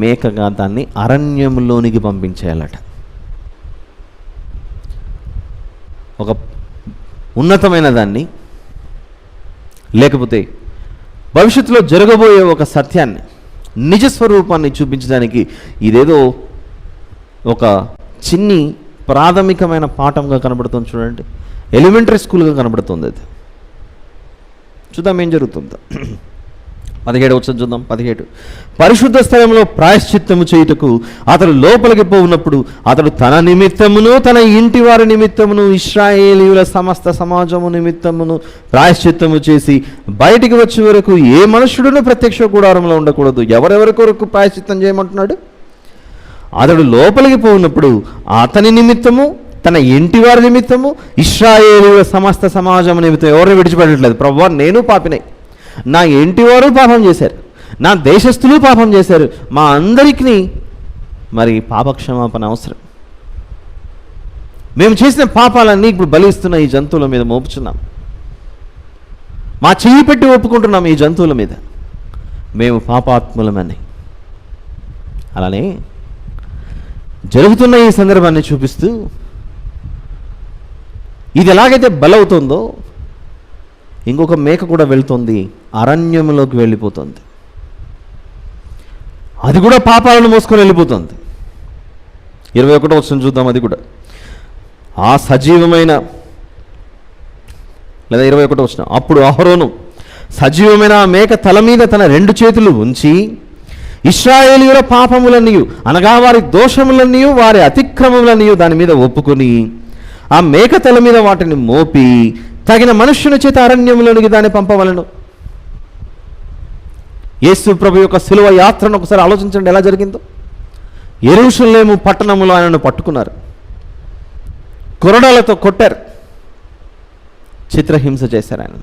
మేకగా దాన్ని అరణ్యములోనికి పంపించేయాలట. ఒక ఉన్నతమైన దాన్ని, లేకపోతే భవిష్యత్తులో జరగబోయే ఒక సత్యాన్ని, నిజస్వరూపాన్ని చూపించడానికి ఇదేదో ఒక చిన్ని ప్రాథమికమైన పాఠంగా కనబడుతుంది. చూడండి, ఎలిమెంటరీ స్కూల్గా కనబడుతుంది అది. చూద్దాం ఏం జరుగుతుందో. 17వ వచనం చూద్దాం. 17. పరిశుద్ధ స్థలంలో ప్రాయశ్చిత్తము చేయుటకు అతడు లోపలికి పోవునప్పుడు అతడు తన నిమిత్తమును తన ఇంటి వారి నిమిత్తమును ఇశ్రాయేలీయుల సమస్త సమాజము నిమిత్తమును ప్రాయశ్చిత్తము చేసి బయటికి వచ్చే వరకు ఏ మనుషుడును ప్రత్యక్ష గుడారంలో ఉండకూడదు. ఎవరెవరి కొరకు ప్రాయశ్చిత్తం చేయమంటున్నాడు? అతడు లోపలికి పోవునప్పుడు అతని నిమిత్తము తన ఇంటి వారి నిమిత్తము ఇశ్రాయేలీయుల సమస్త సమాజము నిమిత్తం. ఎవరిని విడిచిపెట్టట్లేదు. ప్రభువా, నేను పాపినే, నా ఇంటి వారు పాపం చేశారు, నా దేశస్థులు పాపం చేశారు, మా అందరికీ మరి పాపక్షమాపణ అవసరం. మేము చేసిన పాపాలన్నీ ఇప్పుడు బలిస్తున్న ఈ జంతువుల మీద మోపుచున్నాం. మా చెయ్యి పెట్టి ఒప్పుకుంటున్నాం ఈ జంతువుల మీద, మేము పాపాత్ములమని. అలానే జరుగుతున్న ఈ సందర్భాన్ని చూపిస్తూ ఇది ఎలాగైతే బలవుతుందో ఇంకొక మేక కూడా వెళ్తుంది, అరణ్యంలోకి వెళ్ళిపోతుంది. అది కూడా పాపాలను మోసుకొని వెళ్ళిపోతుంది. 21వ వచనం చూద్దాం. అది కూడా ఆ సజీవమైన లేదా 21వ వచనం. అప్పుడు అహరోను సజీవమైన ఆ మేక తల మీద తన 2 చేతులు ఉంచి ఇశ్రాయేలీయుల పాపములన్నీయు అనగా వారి దోషములన్నీయు వారి అతిక్రమములన్నీయు దాని మీద ఒప్పుకొని ఆ మేక తల మీద వాటిని మోపి తగిన మనుష్యుని చేత అరణ్యంలోనికి దాన్ని పంపవలను. యేసు ప్రభు యొక్క శిలువ యాత్రను ఒకసారి ఆలోచించండి ఎలా జరిగిందో. యెరూషలేము పట్టణంలో ఆయనను పట్టుకున్నారు, కొరడాలతో కొట్టారు, చిత్రహింస చేశారు ఆయన.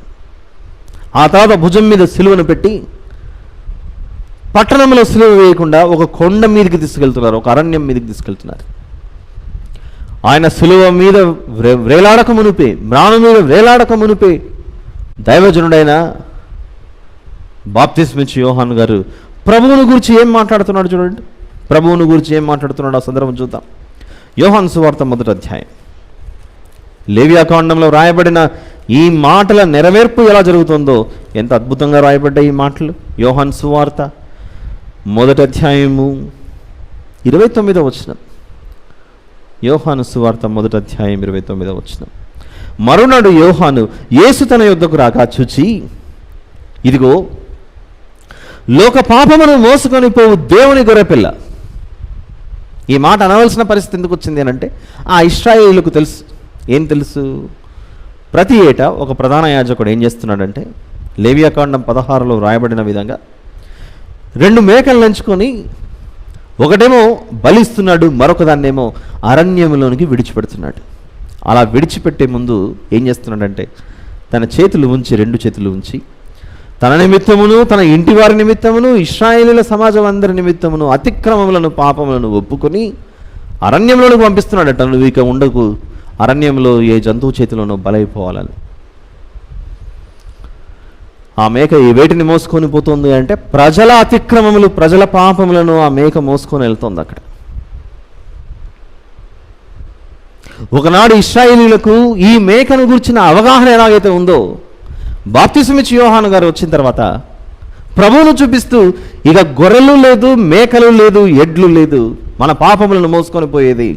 ఆ తర్వాత భుజం మీద సిలువను పెట్టి పట్టణంలో సిలువ వేయకుండా ఒక కొండ మీదకి తీసుకెళ్తున్నారు, ఒక అరణ్యం మీదకి తీసుకెళ్తున్నారు. ఆయన సిలువ మీద వ్రేలాడక మునిపే, మ్రాను మీద వ్రేలాడక మునిపే దైవజనుడైన బాప్తిస్మిచ్చి యోహాను గారు ప్రభువుని గురించి ఏం మాట్లాడుతున్నాడు చూడండి. ప్రభువుని గురించి ఏం మాట్లాడుతున్నాడు ఆ సందర్భం చూద్దాం. యోహాను సువార్త 1వ అధ్యాయం. లేవియాకాండంలో రాయబడిన ఈ మాటల నెరవేర్పు ఎలా జరుగుతుందో ఎంత అద్భుతంగా రాయబడ్డాయి ఈ మాటలు. యోహాను సువార్త 1వ అధ్యాయము 29వ వచనం. యోహాను సువార్త 1వ అధ్యాయం 29వ వచనం. మరునాడు యోహాను యేసు తన యొద్దకు రాగా చూచి, ఇదిగో లోక పాపమును మోసుకొని పోవు దేవుని గొర్రెపిల్ల. ఈ మాట అనవలసిన పరిస్థితి ఎందుకు వచ్చింది అని అంటే ఆ ఇశ్రాయేలుకు తెలుసు. ఏం తెలుసు? ప్రతి ఏటా ఒక ప్రధాన యాజకుడు ఏం చేస్తున్నాడంటే, లేవియాకాండం 16లో రాయబడిన విధంగా 2 మేకలను ఎంచుకొని ఒకటేమో బలిస్తున్నాడు, మరొక దాన్నేమో అరణ్యంలోనికి విడిచిపెడుతున్నాడు. అలా విడిచిపెట్టే ముందు ఏం చేస్తున్నాడంటే, తన చేతులు ఉంచి 2 చేతులు ఉంచి తన నిమిత్తమును తన ఇంటి వారి నిమిత్తమును ఇశ్రాయేలీల సమాజం అందరి నిమిత్తమును అతిక్రమములను పాపములను ఒప్పుకొని అరణ్యంలోనికి పంపిస్తున్నాడట. నువ్వు ఇక ఉండకు, అరణ్యంలో ఏ జంతువు చేతిలోనో బలైపోవాలని. ఆ మేక ఏ వేటిని మోసుకొని పోతుంది అంటే, ప్రజల అతిక్రమములు, ప్రజల పాపములను ఆ మేక మోసుకొని వెళ్తుంది అక్కడ. ఒకనాడు ఇశ్రాయేలీయులకు ఈ మేకను గురించిన అవగాహన ఎలాగైతే ఉందో, బాప్తిసమిచ్చి యోహాను గారు వచ్చిన తర్వాత ప్రభువును చూపిస్తూ, ఇక గొర్రెలు లేదు, మేకలు లేదు, ఎడ్లు లేదు, మన పాపములను మోసుకొని పోయేది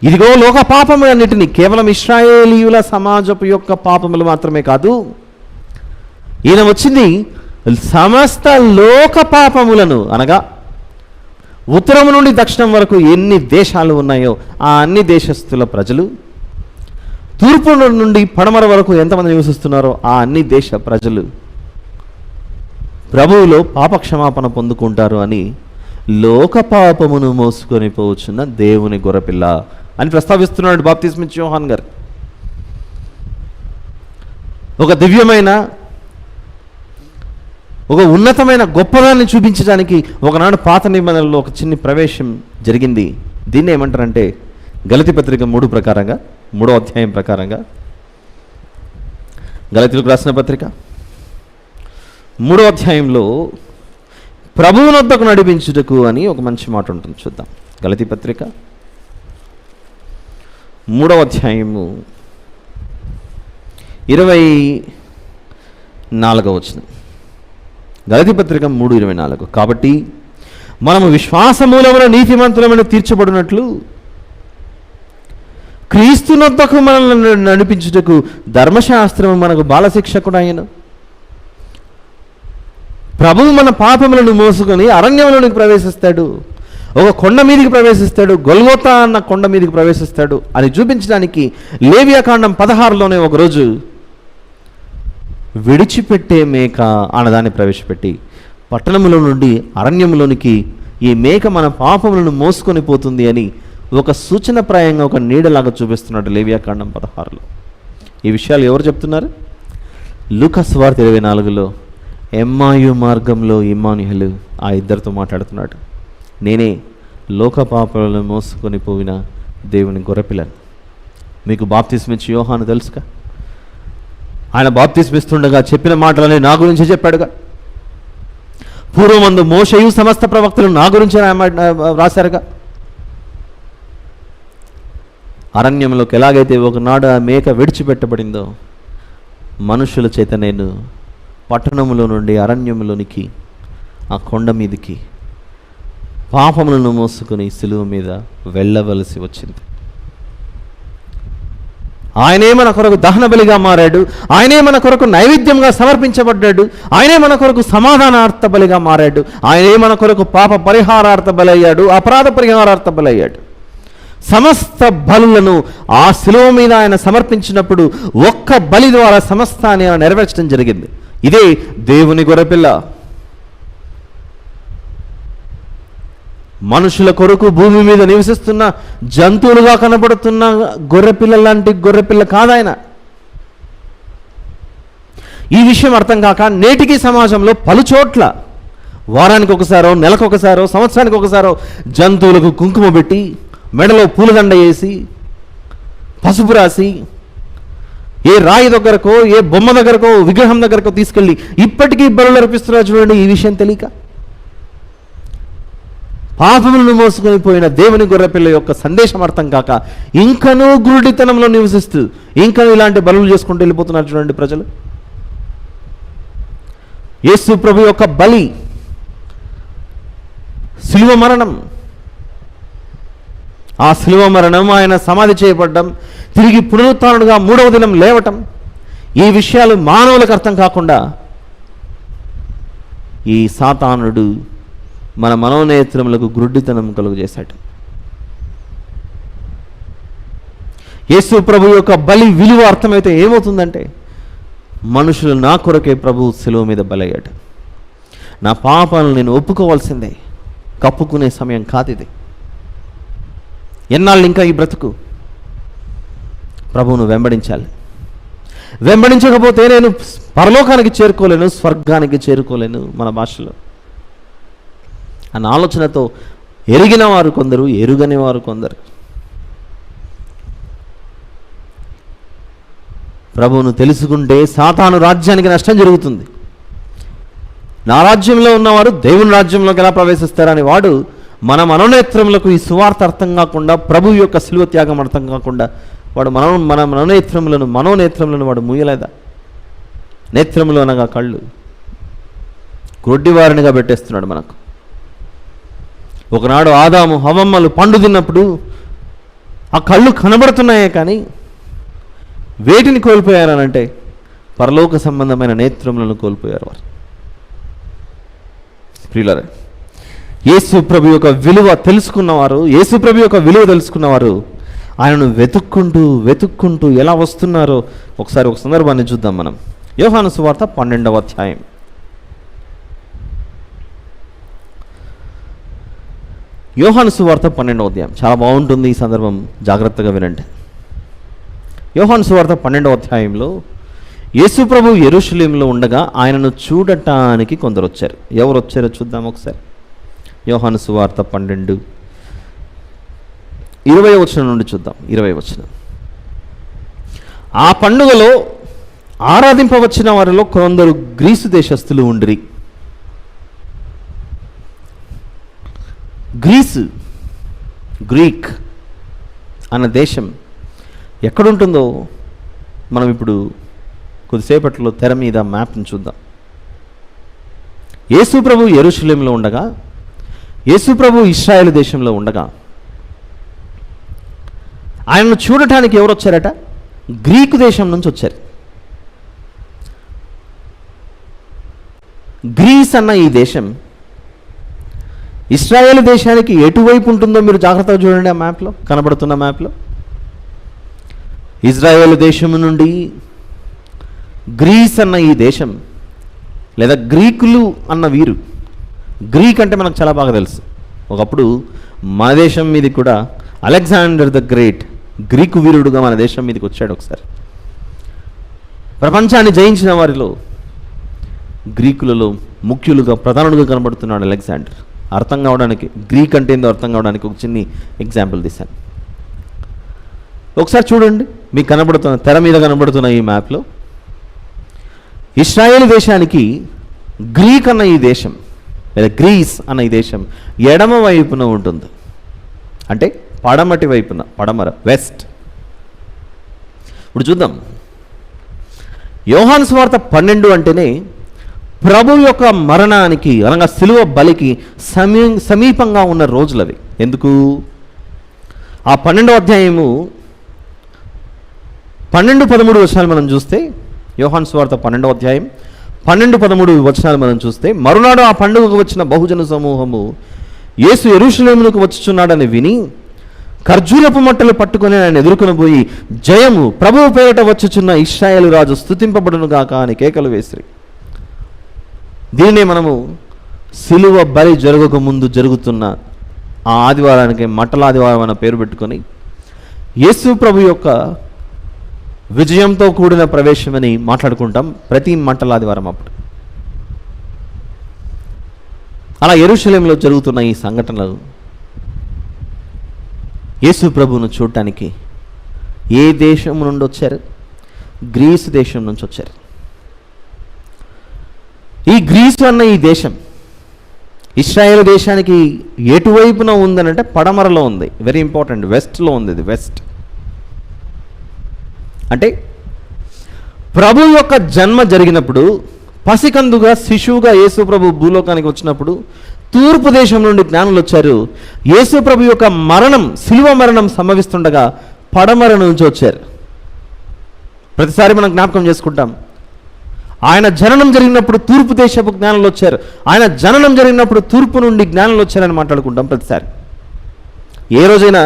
ఇదిగో లోక పాపములన్నిటినీ, కేవలం ఇశ్రాయేలీయుల సమాజపు యొక్క పాపములు మాత్రమే కాదు, ఈయన వచ్చింది సమస్త లోక పాపములను, అనగా ఉత్తరం నుండి దక్షిణం వరకు ఎన్ని దేశాలు ఉన్నాయో ఆ అన్ని దేశస్థుల ప్రజలు, తూర్పు నుండి పడమర వరకు ఎంతమంది నివసిస్తున్నారో ఆ అన్ని దేశ ప్రజలు ప్రభువులో పాపక్షమాపణ పొందుకుంటారు అని లోక పాపమును మోసుకొని పోవచ్చున్న దేవుని గొర్రెపిల్ల అని ప్రస్తావిస్తున్నాడు బాప్తిస్మిచ్చి యోహాన్ గారు. ఒక దివ్యమైన, ఒక ఉన్నతమైన గొప్పదాన్ని చూపించడానికి ఒకనాడు పాత నిబంధనలో ఒక చిన్న ప్రవేశం జరిగింది. దీన్ని ఏమంటారంటే, గలతీ పత్రిక 3 ప్రకారంగా, 3వ అధ్యాయం ప్రకారంగా, గలతీలకు రాసిన పత్రిక 3వ అధ్యాయంలో ప్రభువునొద్దకు నడిపించుటకు అని ఒక మంచి మాట ఉంటుంది. చూద్దాం. గలతీ పత్రిక 3వ అధ్యాయము 24వ వచనం. గలతీ పత్రిక 3:24. కాబట్టి మనము విశ్వాసమూలమున నీతిమంతులమైన తీర్చబడినట్లు క్రీస్తునొద్దకు మనల్ని నడిపించుటకు ధర్మశాస్త్రము మనకు బాలశిక్షకుడైన ప్రభువు మన పాపములను మోసుకొని అరణ్యంలోనికి ప్రవేశిస్తాడు, ఒక కొండ మీదికి ప్రవేశిస్తాడు, గొల్గోతా అన్న కొండ మీదికి ప్రవేశిస్తాడు అని చూపించడానికి లేవియాకాండం 16లోనే ఒకరోజు విడిచిపెట్టే మేక అన్నదాన్ని ప్రవేశపెట్టి, పట్టణంలో నుండి అరణ్యంలోనికి ఈ మేక మన పాపములను మోసుకొని పోతుంది అని ఒక సూచనప్రాయంగా, ఒక నీడలాగా చూపిస్తున్నాడు లేవియాకాండం 16లో. ఈ విషయాలు ఎవరు చెప్తున్నారు? లూకా సువార్త 24లో ఎమ్మాయు మార్గంలో ఇమ్మానుయేలు ఆ ఇద్దరితో మాట్లాడుతున్నాడు. నేనే లోక పాపాలను మోసుకొని పోయిన దేవుని గొర్రెపిల్లను. మీకు బాప్తిస్మిచ్చి యోహాను తెలుసుగా, ఆయన బాప్తిస్మిస్తుండగా చెప్పిన మాటలని నా గురించి చెప్పాడుగా. పూర్వమందు మోషేయు సమస్త ప్రవక్తలు నా గురించి రాశారుగా. అరణ్యంలోకి ఎలాగైతే ఒకనాడు ఆ మేక విడిచిపెట్టబడిందో, మనుషుల చేత నేను పట్టణంలో నుండి అరణ్యంలోనికి, ఆ కొండ మీదికి పాపములను మోసుకొని సిలువ మీద వెళ్ళవలసి వచ్చింది. ఆయనే మన కొరకు దహన బలిగా మారాడు, ఆయనే మన కొరకు నైవేద్యంగా సమర్పించబడ్డాడు, ఆయనే మన కొరకు సమాధానార్థ బలిగా మారాడు, ఆయనే మన కొరకు పాప పరిహారార్థ బలయ్యాడు, అపరాధ పరిహారార్థ బలయ్యాడు. సమస్త బలులను ఆ శిలువ మీద ఆయన సమర్పించినప్పుడు ఒక్క బలి ద్వారా సమస్తాన్ని ఆయన నెరవేర్చడం జరిగింది. ఇదే దేవుని గొర్రెపిల్ల. మనుషుల కొరకు భూమి మీద నివసిస్తున్న జంతువులుగా కనబడుతున్న గొర్రెపిల్ల లాంటి గొర్రెపిల్ల కాదాయన. ఈ విషయం అర్థం కాక నేటికి సమాజంలో పలుచోట్ల వారానికి ఒకసారో, నెలకొకసారో, సంవత్సరానికి ఒకసారో జంతువులకు కుంకుమ పెట్టి, మెడలో పూలదండ వేసి, పసుపు రాసి, ఏ రాయి దగ్గరకో, ఏ బొమ్మ దగ్గరకో, విగ్రహం దగ్గరకో తీసుకెళ్ళి ఇప్పటికీ బలులు అర్పిస్తున్నారు. చూడండి, ఈ విషయం తెలియక పాపములను మోసుకొని పోయిన దేవుని గొర్రెపిల్ల యొక్క సందేశం అర్థం కాక ఇంకనూ గురుడితనంలో నివసిస్తూ ఇంకనూ ఇలాంటి బలులు చేసుకుంటూ వెళ్ళిపోతున్నారు. చూడండి ప్రజలు. యేసు ప్రభు యొక్క బలి శిలువ మరణం, ఆ శిలువ మరణం, ఆయన సమాధి చేయబడ్డం, తిరిగి పునరుత్థానుడుగా 3వ దినం లేవటం, ఈ విషయాలు మానవులకు అర్థం కాకుండా ఈ సాతానుడు మన మనోనేత్రములకు గుడ్డితనం కలుగు చేశాడు. యేసు ప్రభు యొక్క బలి విలువ అర్థమైతే ఏమవుతుందంటే, మనుషులు నా కొరకే ప్రభు శిలువ మీద బలయ్యాడు. నా పాపాలను నేను ఒప్పుకోవాల్సిందే. కప్పుకునే సమయం కాదు ఇది. ఎన్నాళ్ళు ఇంకా ఈ బ్రతుకు? ప్రభువును వెంబడించాలి. వెంబడించకపోతే నేను పరలోకానికి చేరుకోలేను, స్వర్గానికి చేరుకోలేను మన భాషలో అన్న ఆలోచనతో ఎరిగిన వారు కొందరు, ఎరుగని వారు కొందరు. ప్రభువును తెలుసుకుంటే సాతాను రాజ్యానికి నష్టం జరుగుతుంది. నా రాజ్యంలో ఉన్నవారు దేవుని రాజ్యంలోకి ఎలా ప్రవేశిస్తారని వాడు మన మనోనేత్రములకు ఈ సువార్త అర్థం కాకుండా, ప్రభు యొక్క శిలువ త్యాగం అర్థం కాకుండా వాడు మన మనోనేత్రములను వాడు మూయలేదా? నేత్రములు అనగా కళ్ళు, గ్రొడ్డివారినిగా పెట్టేస్తున్నాడు మనకు. ఒకనాడు ఆదాము హవ్వమ్మలు పండు తిన్నప్పుడు ఆ కళ్ళు కనబడుతున్నాయే కానీ వేటిని కోల్పోయారనంటే పరలోక సంబంధమైన నేత్రములను కోల్పోయారు వారు. ప్రియులారా, యేసు ప్రభు యొక్క విలువ తెలుసుకున్నవారు, యేసు ప్రభు యొక్క విలువ తెలుసుకున్నవారు ఆయనను వెతుక్కుంటూ ఎలా వస్తున్నారో ఒకసారి ఒక సందర్భాన్ని చూద్దాం మనం. యోహాను సువార్త 12వ అధ్యాయం. యోహాను సువార్త 12వ అధ్యాయం చాలా బాగుంటుంది. ఈ సందర్భం జాగ్రత్తగా వినండి. యోహాను సువార్త 12వ అధ్యాయంలో యేసు ప్రభు యెరూషలేములో ఉండగా ఆయనను చూడటానికి కొందరు వచ్చారు. ఎవరు వచ్చారో చూద్దాం ఒకసారి. యోహాను సువార్త 12:20 వచనం నుండి చూద్దాం. 20 వచనం. ఆ పండుగలో ఆరాధింపవచ్చిన వారిలో కొందరు గ్రీసు దేశస్థులు ఉండిరి. గ్రీక్ అన్న దేశం ఎక్కడుంటుందో మనం ఇప్పుడు కొద్దిసేపట్లో తెర మీద మ్యాప్ని చూద్దాం. యేసు ప్రభు యెరూషలేములో ఉండగా, యేసు ప్రభు ఇశ్రాయేలు దేశంలో ఉండగా ఆయనను చూడటానికి ఎవరు వచ్చారట? గ్రీకు దేశం నుంచి వచ్చారు. గ్రీస్ అన్న ఈ దేశం ఇశ్రాయేలు దేశానికి ఎటువైపు ఉంటుందో మీరు జాగ్రత్తగా చూడండి. ఆ మ్యాప్లో కనబడుతున్న మ్యాప్లో ఇజ్రాయేలు దేశం నుండి గ్రీస్ అన్న ఈ దేశం, లేదా గ్రీకులు అన్న వీరు, గ్రీక్ అంటే మనకు చాలా బాగా తెలుసు. ఒకప్పుడు మన దేశం మీదకి కూడా అలెగ్జాండర్ ద గ్రేట్ గ్రీకు వీరుడుగా మన దేశం మీదకి వచ్చాడు. ఒకసారి ప్రపంచాన్ని జయించిన వారిలో గ్రీకులలో ముఖ్యులుగా ప్రధానుడుగా కనబడుతున్నాడు అలెగ్జాండర్. అర్థం కావడానికి, గ్రీక్ అంటే ఏందో అర్థం కావడానికి ఒక చిన్న ఎగ్జాంపుల్ తీశాను. ఒకసారి చూడండి, మీకు కనబడుతున్న తెర మీద కనబడుతున్న ఈ మ్యాప్లో ఇశ్రాయేలు దేశానికి గ్రీక్ అన్న ఈ దేశం, లేదా గ్రీస్ అన్న ఈ దేశం ఎడమ వైపున ఉంటుంది. అంటే పడమటి వైపున, పడమర, వెస్ట్. ఇప్పుడు చూద్దాం. యోహాను సువార్త 12 అంటేనే ప్రభు యొక్క మరణానికి అనగా శిలువ బలికి సమీపంగా ఉన్న రోజులవి. ఎందుకు? ఆ 12వ అధ్యాయము 12-13 వచనాలు మనం చూస్తే, యోహాను సువార్త 12వ అధ్యాయం 12-13 వచనాలు మనం చూస్తే, మరునాడు ఆ పండుగకు వచ్చిన బహుజన సమూహము యేసు యెరూషలేమునకు వచ్చుచున్నాడని విని ఖర్జూరపు మట్టలు పట్టుకొని ఆయన ఎదుర్కొని పోయి, జయము, ప్రభువు పేరిట వచ్చుచున్న ఇశ్రాయేలు రాజు స్తుతింపబడును గాక అని కేకలు వేసిరి. దీన్నే మనము శిలువ బలి జరగక ముందు జరుగుతున్న ఆ ఆదివారానికి మట్టల ఆదివారం అన్న పేరు పెట్టుకొని యేసు ప్రభు యొక్క విజయంతో కూడిన ప్రవేశమని మాట్లాడుకుంటాం ప్రతి మట్టల ఆదివారం అప్పుడు. అలా యెరూషలేములో జరుగుతున్న ఈ సంఘటనలు యేసు ప్రభువును చూడటానికి ఏ దేశం నుండి వచ్చారు? గ్రీసు దేశం నుంచి వచ్చారు. ఈ గ్రీసు అన్న ఈ దేశం ఇశ్రాయేలు దేశానికి ఎటువైపున ఉందనంటే పడమరలో ఉంది. వెరీ ఇంపార్టెంట్, వెస్ట్లో ఉంది. ఇది వెస్ట్. అంటే ప్రభు యొక్క జన్మ జరిగినప్పుడు, పసికందుగా శిశువుగా యేసు ప్రభు భూలోకానికి వచ్చినప్పుడు తూర్పు దేశం నుండి జ్ఞానులు వచ్చారు. యేసు ప్రభు యొక్క మరణం, శిలువ మరణం సంభవిస్తుండగా పడమర నుంచి వచ్చారు. ప్రతిసారి మనం జ్ఞాపకం చేసుకుంటాం, ఆయన జననం జరిగినప్పుడు తూర్పు దేశపు జ్ఞానులు వచ్చారు, ఆయన జననం జరిగినప్పుడు తూర్పు నుండి జ్ఞానులు వచ్చారని మాట్లాడుకుంటాం ప్రతిసారి. ఏ రోజైనా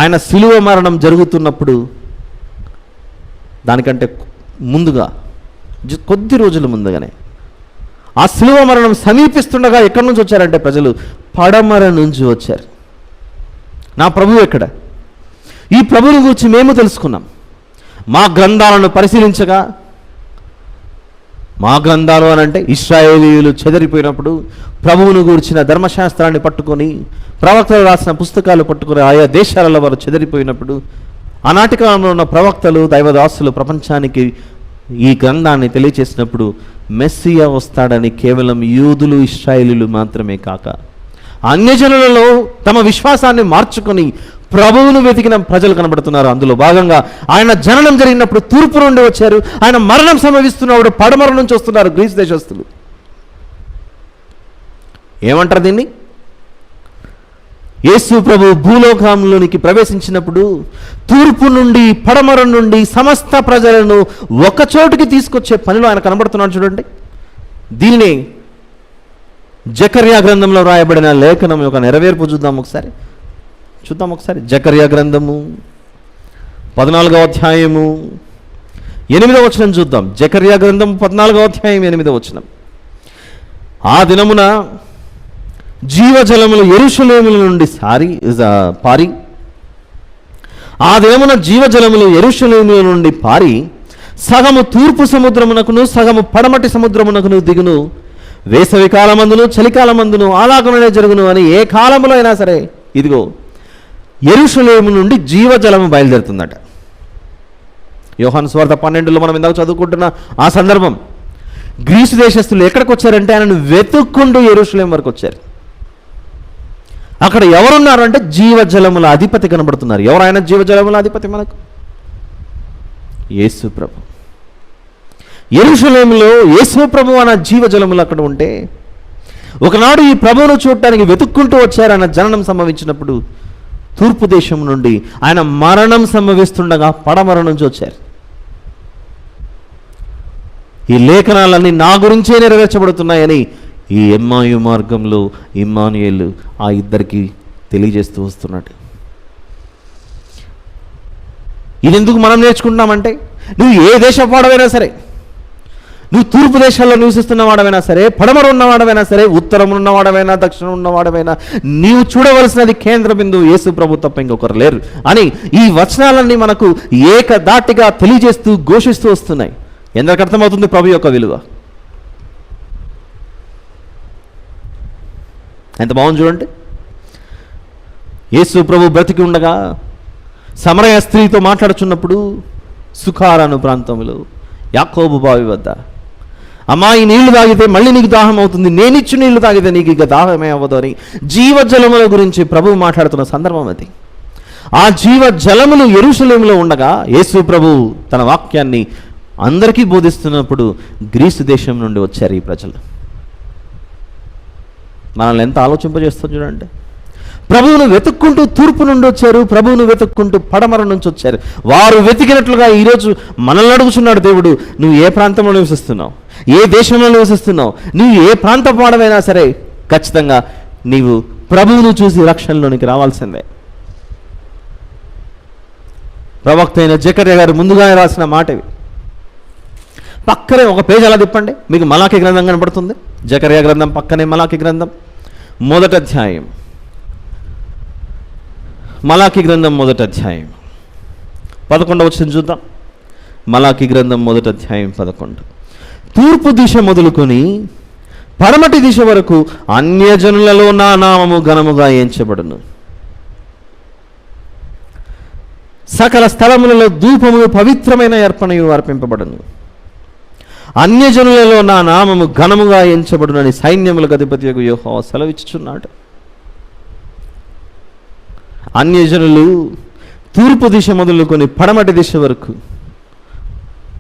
ఆయన శిలువ మరణం జరుగుతున్నప్పుడు దానికంటే ముందుగా కొద్ది రోజుల ముందుగానే ఆ శిలువ మరణం సమీపిస్తుండగా ఎక్కడి నుంచి వచ్చారంటే ప్రజలు పడమర నుంచి వచ్చారు. నా ప్రభువు ఎక్కడ? ఈ ప్రభువుని గురించి మేము తెలుసుకున్నాం. మా గ్రంథాలను పరిశీలించగా, మా గ్రంథాలు అని అంటే ఇశ్రాయేలీయులు చెదరిపోయినప్పుడు ప్రభువును గురించిన ధర్మశాస్త్రాన్ని పట్టుకొని, ప్రవక్తలు రాసిన పుస్తకాలు పట్టుకొని ఆయా దేశాలలో వారు చెదరిపోయినప్పుడు ఆనాటి కాలంలో ఉన్న ప్రవక్తలు, దైవదాసులు ప్రపంచానికి ఈ గ్రంథాన్ని తెలియచేసినప్పుడు మెస్సియా వస్తాడని కేవలం యూదులు, ఇశ్రాయేలీయులు మాత్రమే కాక అన్యజనులలో తమ విశ్వాసాన్ని మార్చుకొని ప్రభువును వెతికిన ప్రజలు కనబడుతున్నారు. అందులో భాగంగా ఆయన జననం జరిగినప్పుడు తూర్పు నుండి వచ్చారు, ఆయన మరణం సంభవిస్తున్నప్పుడు పడమర నుంచి వస్తున్నారు గ్రీసు దేశస్తులు. ఏమంటారు దీన్ని? యేసు ప్రభు భూలోకంలోనికి ప్రవేశించినప్పుడు తూర్పు నుండి పడమర నుండి సమస్త ప్రజలను ఒక చోటుకి తీసుకొచ్చే పనిలో ఆయన కనబడుతున్నాడు. చూడండి, దీనిని జకర్యా గ్రంథంలో రాయబడిన లేఖనం యొక్క నెరవేర్పు చూద్దాం ఒకసారి. జకర్యా గ్రంథము 14వ అధ్యాయము 8వ వచనం చూద్దాం. జకర్యా గ్రంథం 14వ అధ్యాయం 8వ వచనం. ఆ దినమున జీవజలములు యెరూషలేముల నుండి పారి సగము తూర్పు సముద్రమునకును సగము పడమటి సముద్రమునకును దిగును. వేసవి కాలమందును చలికాలమందును అలాగనే జరుగును అని ఏ కాలంలో అయినా సరే ఇదిగో యెరూషలేము నుండి జీవజలము బయలుదేరుతుందట. యోహాను సువార్త 12లో మనం ఇందాక చదువుకుంటున్న ఆ సందర్భం. గ్రీసు దేశస్తులు ఎక్కడికి వచ్చారంటే ఆయనను వెతుక్కుంటూ యెరూషలేం వరకు వచ్చారు. అక్కడ ఎవరున్నారు అంటే జీవజలముల అధిపతి కనబడుతున్నారు. ఎవరైనా జీవజలముల అధిపతి మనకు? యేసు ప్రభు. యెరూషలేములో యేసు ప్రభు అన్న జీవజలములు అక్కడ ఉంటే ఒకనాడు ఈ ప్రభువును చూడటానికి వెతుక్కుంటూ వచ్చారన్న జననం సంభవించినప్పుడు తూర్పు దేశం నుండి ఆయన మరణం సంభవిస్తుండగా పడమర నుంచి వచ్చారు. ఈ లేఖనాలన్నీ నా గురించే నెరవేర్చబడుతున్నాయని ఈ ఎమ్మాయు మార్గంలో ఇమ్మానుయేలు ఆ ఇద్దరికి తెలియజేస్తూ వస్తున్నాడు. ఇది ఎందుకు మనం నేర్చుకుంటున్నామంటే, నువ్వు ఏ దేశవాడవైనా సరే, నువ్వు తూర్పు దేశాల్లో నివసిస్తున్న వాడవైనా సరే, పడమర ఉన్నవాడవైనా సరే, ఉత్తరం ఉన్నవాడవైనా, దక్షిణం ఉన్నవాడవైనా, నీవు చూడవలసినది కేంద్ర బిందువు యేసు ప్రభు తప్ప ఇంకొకరు లేరు అని ఈ వచనాలన్నీ మనకు ఏకదాటిగా తెలియజేస్తూ ఘోషిస్తూ వస్తున్నాయి. ఎందరికి అర్థమవుతుంది ప్రభు యొక్క విలువ? ఎంత బాగుంది చూడండి. యేసు ప్రభు బ్రతికి ఉండగా సమరయ స్త్రీతో మాట్లాడుచున్నప్పుడు సుఖారాను ప్రాంతంలో యాకోబు బావి వద్ద, అమ్మా ఈ నీళ్లు తాగితే మళ్ళీ నీకు దాహం అవుతుంది, నేనిచ్చు నీళ్లు తాగితే నీకు ఇక దాహమే అవ్వదు అని జీవజలముల గురించి ప్రభువు మాట్లాడుతున్న సందర్భం అది. ఆ జీవజలములు యెరూషలేములో ఉండగా యేసు ప్రభు తన వాక్యాన్ని అందరికీ బోధిస్తున్నప్పుడు గ్రీసు దేశం నుండి వచ్చారు ఈ ప్రజలు. మనల్ని ఎంత ఆలోచింపజేస్తుంది చూడండి. ప్రభువును వెతుక్కుంటూ తూర్పు నుండి వచ్చారు, ప్రభువును వెతుక్కుంటూ పడమర నుంచి వచ్చారు. వారు వెతికినట్లుగా ఈరోజు మనల్ని అడుగుతున్నాడు దేవుడు, నువ్వు ఏ ప్రాంతంలో నివసిస్తున్నావు, ఏ దేశంలో నివసిస్తున్నావు, నువ్వు ఏ ప్రాంతం వాడవైనా సరే ఖచ్చితంగా నీవు ప్రభువును చూసి రక్షణలోనికి రావాల్సిందే. ప్రవక్త అయిన జకర్యా గారు ముందుగానే రాసిన మాట ఇవి. పక్కనే ఒక పేజ్ అలా తిప్పండి, మీకు మలాకి గ్రంథం కనబడుతుంది. జకర్యా గ్రంథం పక్కనే మలాకి గ్రంథం 1వ అధ్యాయం. మలాకి గ్రంథం 1వ అధ్యాయం 11వ వచనం చూద్దాం. మలాకి గ్రంథం 1వ అధ్యాయం 11. తూర్పు దిశ మొదలుకొని పడమటి దిశ వరకు అన్యజనులలో నా నామము ఘనముగా ఎంచబడును. సకల స్థలములలో ధూపము పవిత్రమైన అర్పణయు అర్పింపబడును. అన్యజనులలో నా నామము ఘనముగా ఎంచబడునని సైన్యములకు అధిపతియగు యెహోవా సెలవిచ్చుచున్నాడు. అన్యజనులు తూర్పు దిశ మొదలుకొని పడమటి దిశ వరకు.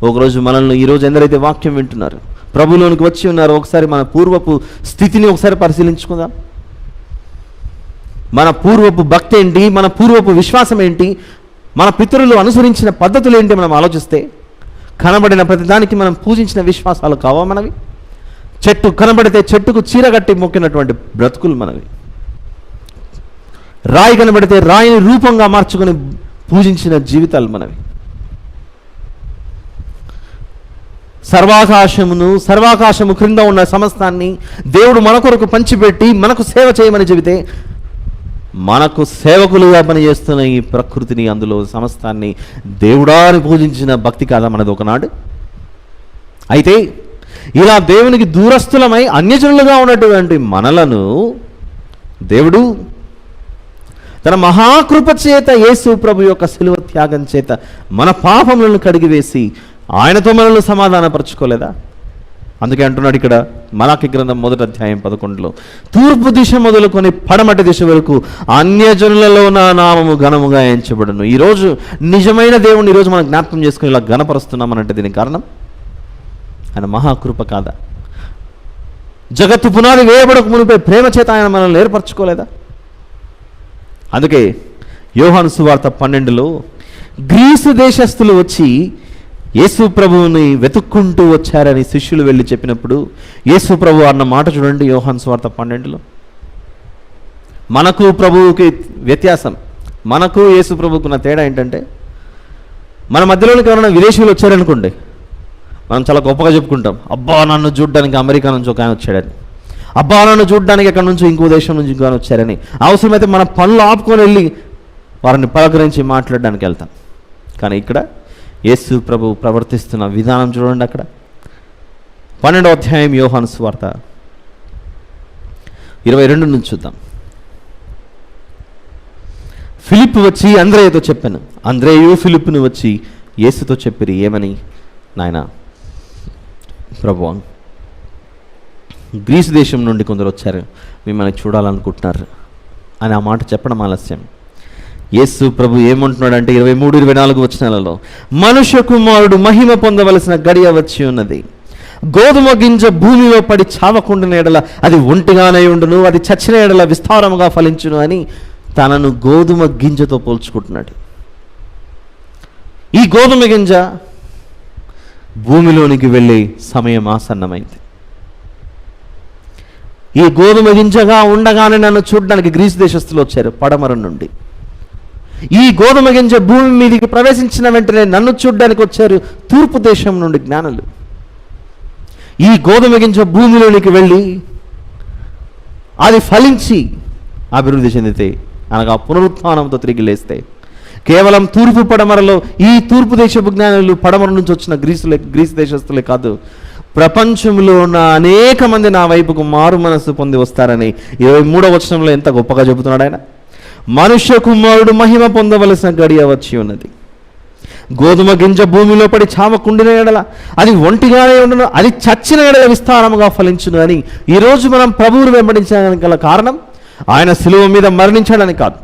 ఒకరోజు మనల్ని ఈరోజు ఎందరైతే వాక్యం వింటున్నారు, ప్రభువులోనికి వచ్చి ఉన్నారు, ఒకసారి మన పూర్వపు స్థితిని ఒకసారి పరిశీలించుకుందాం. మన పూర్వపు భక్తి ఏంటి, మన పూర్వపు విశ్వాసం ఏంటి, మన పితరులు అనుసరించిన పద్ధతులు ఏంటి మనం ఆలోచిస్తే కనబడిన ప్రతిదానికి మనం పూజించిన విశ్వాసాలు కావా మనవి? చెట్టు కనబడితే చెట్టుకు చీరగట్టి మొక్కినటువంటి బ్రతుకులు మనవి. రాయి కనబడితే రాయిని రూపంగా మార్చుకొని పూజించిన జీవితాలు మనవి. సర్వాకాశము క్రింద ఉన్న సమస్తాన్ని దేవుడు మన కొరకు పంచిపెట్టి మనకు సేవ చేయమని చెబితే, మనకు సేవకులుగా పనిచేస్తున్న ఈ ప్రకృతిని, అందులో సమస్తాన్ని దేవుడాని పూజించిన భక్తి కాదా మనది ఒకనాడు? అయితే ఇలా దేవునికి దూరస్థులమై అన్యజనులుగా ఉన్నటువంటి మనలను దేవుడు తన మహాకృప చేత యేసు ప్రభు యొక్క శిలువ త్యాగం చేత మన పాపములను కడిగివేసి ఆయనతో మనల్ని సమాధానపరచుకోలేదా? అందుకే అంటున్నాడు ఇక్కడ మలాకి గ్రంథం 1వ అధ్యాయం 11లో, తూర్పు దిశ మొదలుకొని పడమటి దిశ వరకు అన్యజనులలో నా నామము ఘనముగా ఎంచబడును. ఈరోజు నిజమైన దేవుణ్ణి ఈరోజు మనం జ్ఞాపకం చేసుకుని ఇలా ఘనపరుస్తున్నామనంటే దీనికి కారణం ఆయన మహాకృప కాదా? జగత్తు పునాది వేయబడక మునిపై ప్రేమ చేత ఆయన మనల్ని ఏర్పరచుకోలేదా? అందుకే యోహాను సువార్త 12లో గ్రీసు దేశస్థులు వచ్చి యేసు ప్రభువుని వెతుక్కుంటూ వచ్చారని శిష్యులు వెళ్ళి చెప్పినప్పుడు యేసు ప్రభు అన్న మాట చూడండి. యోహాను సువార్త 12లో మనకు ప్రభువుకి వ్యత్యాసం, మనకు యేసు ప్రభువుకు ఉన్న తేడా ఏంటంటే, మన మధ్యలోనికి ఎవరైనా విదేశీయులు వచ్చారనుకోండి, మనం చాలా గొప్పగా చెప్పుకుంటాం, అబ్బా నన్ను చూడ్డానికి అమెరికా నుంచి ఒక ఆయన వచ్చాడని, అబ్బా నన్ను చూడ్డానికి ఎక్కడి నుంచి ఇంకో దేశం నుంచి ఇంకో ఆయన వచ్చారని. అవసరమైతే మన పనులు ఆపుకొని వెళ్ళి వారిని పలకరించి మాట్లాడడానికి వెళ్తాం. కానీ ఇక్కడ యేసు ప్రభు ప్రవర్తిస్తున్న విధానం చూడండి. అక్కడ 12వ అధ్యాయం యోహాను సువార్త 22 నుంచి చూద్దాం. ఫిలిప్పు వచ్చి అంద్రేయతో చెప్పాను, అంద్రేయు ఫిలిప్పును వచ్చి యేసుతో చెప్పిరి, ఏమని? నాయన ప్రభువా, గ్రీసు దేశం నుండి కొందరు వచ్చారు, మిమ్మల్ని చూడాలనుకుంటున్నారు అని ఆ మాట చెప్పడం ఆలస్యం. యేసు ప్రభు ఏమంటున్నాడంటే 23-24 వచనాలలో, మనుష్య కుమారుడు మహిమ పొందవలసిన గడియ వచ్చి ఉన్నది. గోధుమ గింజ భూమిలో పడి చావకుండిన ఎడల అది ఒంటిగానే ఉండును, అది చచ్చిన ఎడల విస్తారముగా ఫలించును అని తనను గోధుమ గింజతో పోల్చుకుంటున్నాడు. ఈ గోధుమ గింజ భూమిలోనికి వెళ్ళే సమయం ఆసన్నమైంది. ఈ గోధుమ గింజగా ఉండగానే నన్ను చూడడానికి గ్రీసు దేశస్తులు వచ్చారు పడమర నుండి. ఈ గోధుమ గింజ భూమి మీదకి ప్రవేశించిన వెంటనే నన్ను చూడడానికి వచ్చారు తూర్పు దేశం నుండి జ్ఞానులు. ఈ గోధుమ గింజ భూమిలోనికి వెళ్ళి అది ఫలించి అభివృద్ధి చెందితే, అనగా పునరుత్థానంతో తిరిగి లేస్తే, కేవలం తూర్పు పడమరలో ఈ తూర్పు దేశపు జ్ఞానులు పడమర నుంచి వచ్చిన గ్రీసు దేశస్తులే కాదు, ప్రపంచంలో ఉన్న అనేక మంది నా వైపుకు మారు మనస్సు పొంది వస్తారని 23వ వచనంలో ఎంత గొప్పగా చెబుతున్నాడు ఆయన. మనుష్య కుమారుడు మహిమ పొందవలసిన గడియ వచ్చి ఉన్నది. గోధుమ గింజ భూమిలో పడి చావకుండిన ఎడల అది ఒంటిగానే ఉండను, అది చచ్చిన ఎడల విస్తారముగా ఫలించును అని ఈరోజు మనం ప్రభువును వెంబడించడానికి గల కారణం ఆయన శిలువ మీద మరణించడానికి కాదు.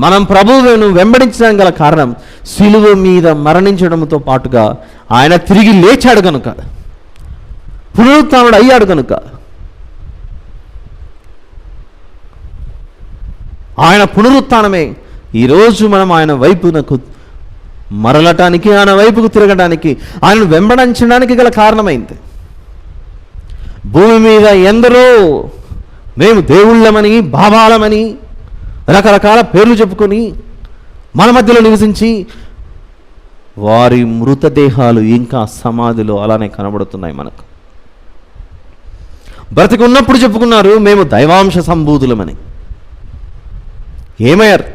మనం ప్రభువును వెంబడించడానికి గల కారణం శిలువ మీద మరణించడంతో పాటుగా ఆయన తిరిగి లేచాడు కనుక, పునరుత్థానుడు అయ్యాడు కనుక. ఆయన పునరుత్థానమే ఈరోజు మనం ఆయన వైపునకు మరలటానికి, ఆయన వైపుకు తిరగడానికి, ఆయనను వెంబడించడానికి గల కారణమైంది. భూమి మీద ఎందరో మేము దేవుళ్ళమని, బాబాలమని రకరకాల పేర్లు చెప్పుకొని మన మధ్యలో నివసించి వారి మృతదేహాలు ఇంకా సమాధిలో అలానే కనబడుతున్నాయి మనకు. బ్రతికి ఉన్నప్పుడు చెప్పుకున్నారు మేము దైవాంశ సంభూతులమని. ఏమయ్యారు?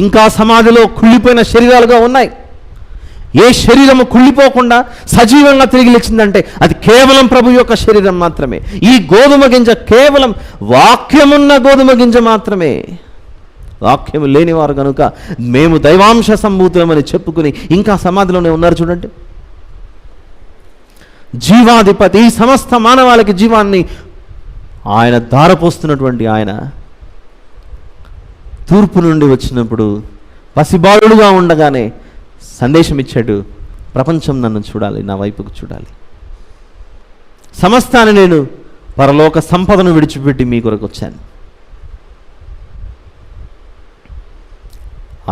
ఇంకా సమాధిలో కుళ్ళిపోయిన శరీరాలుగా ఉన్నాయి. ఏ శరీరము కుళ్ళిపోకుండా సజీవంగా తిరిగి లేచిందంటే అది కేవలం ప్రభు యొక్క శరీరం మాత్రమే. ఈ గోధుమ గింజ కేవలం వాక్యమున్న గోధుమ గింజ మాత్రమే. వాక్యము లేనివారు కనుక మేము దైవాంశ సంభూతులమని చెప్పుకుని ఇంకా సమాధిలోనే ఉన్నారు. చూడండి, జీవాధిపతి, సమస్త మానవాళికి జీవాన్ని ఆయన ధారపోస్తున్నటువంటి ఆయన తూర్పు నుండి వచ్చినప్పుడు పసిబాలుడుగా ఉండగానే సందేశం ఇచ్చాడు, ప్రపంచం నన్ను చూడాలి, నా వైపుకు చూడాలి. సమస్తాన్ని నేను పరలోక సంపదను విడిచిపెట్టి మీ కొరకు వచ్చాను.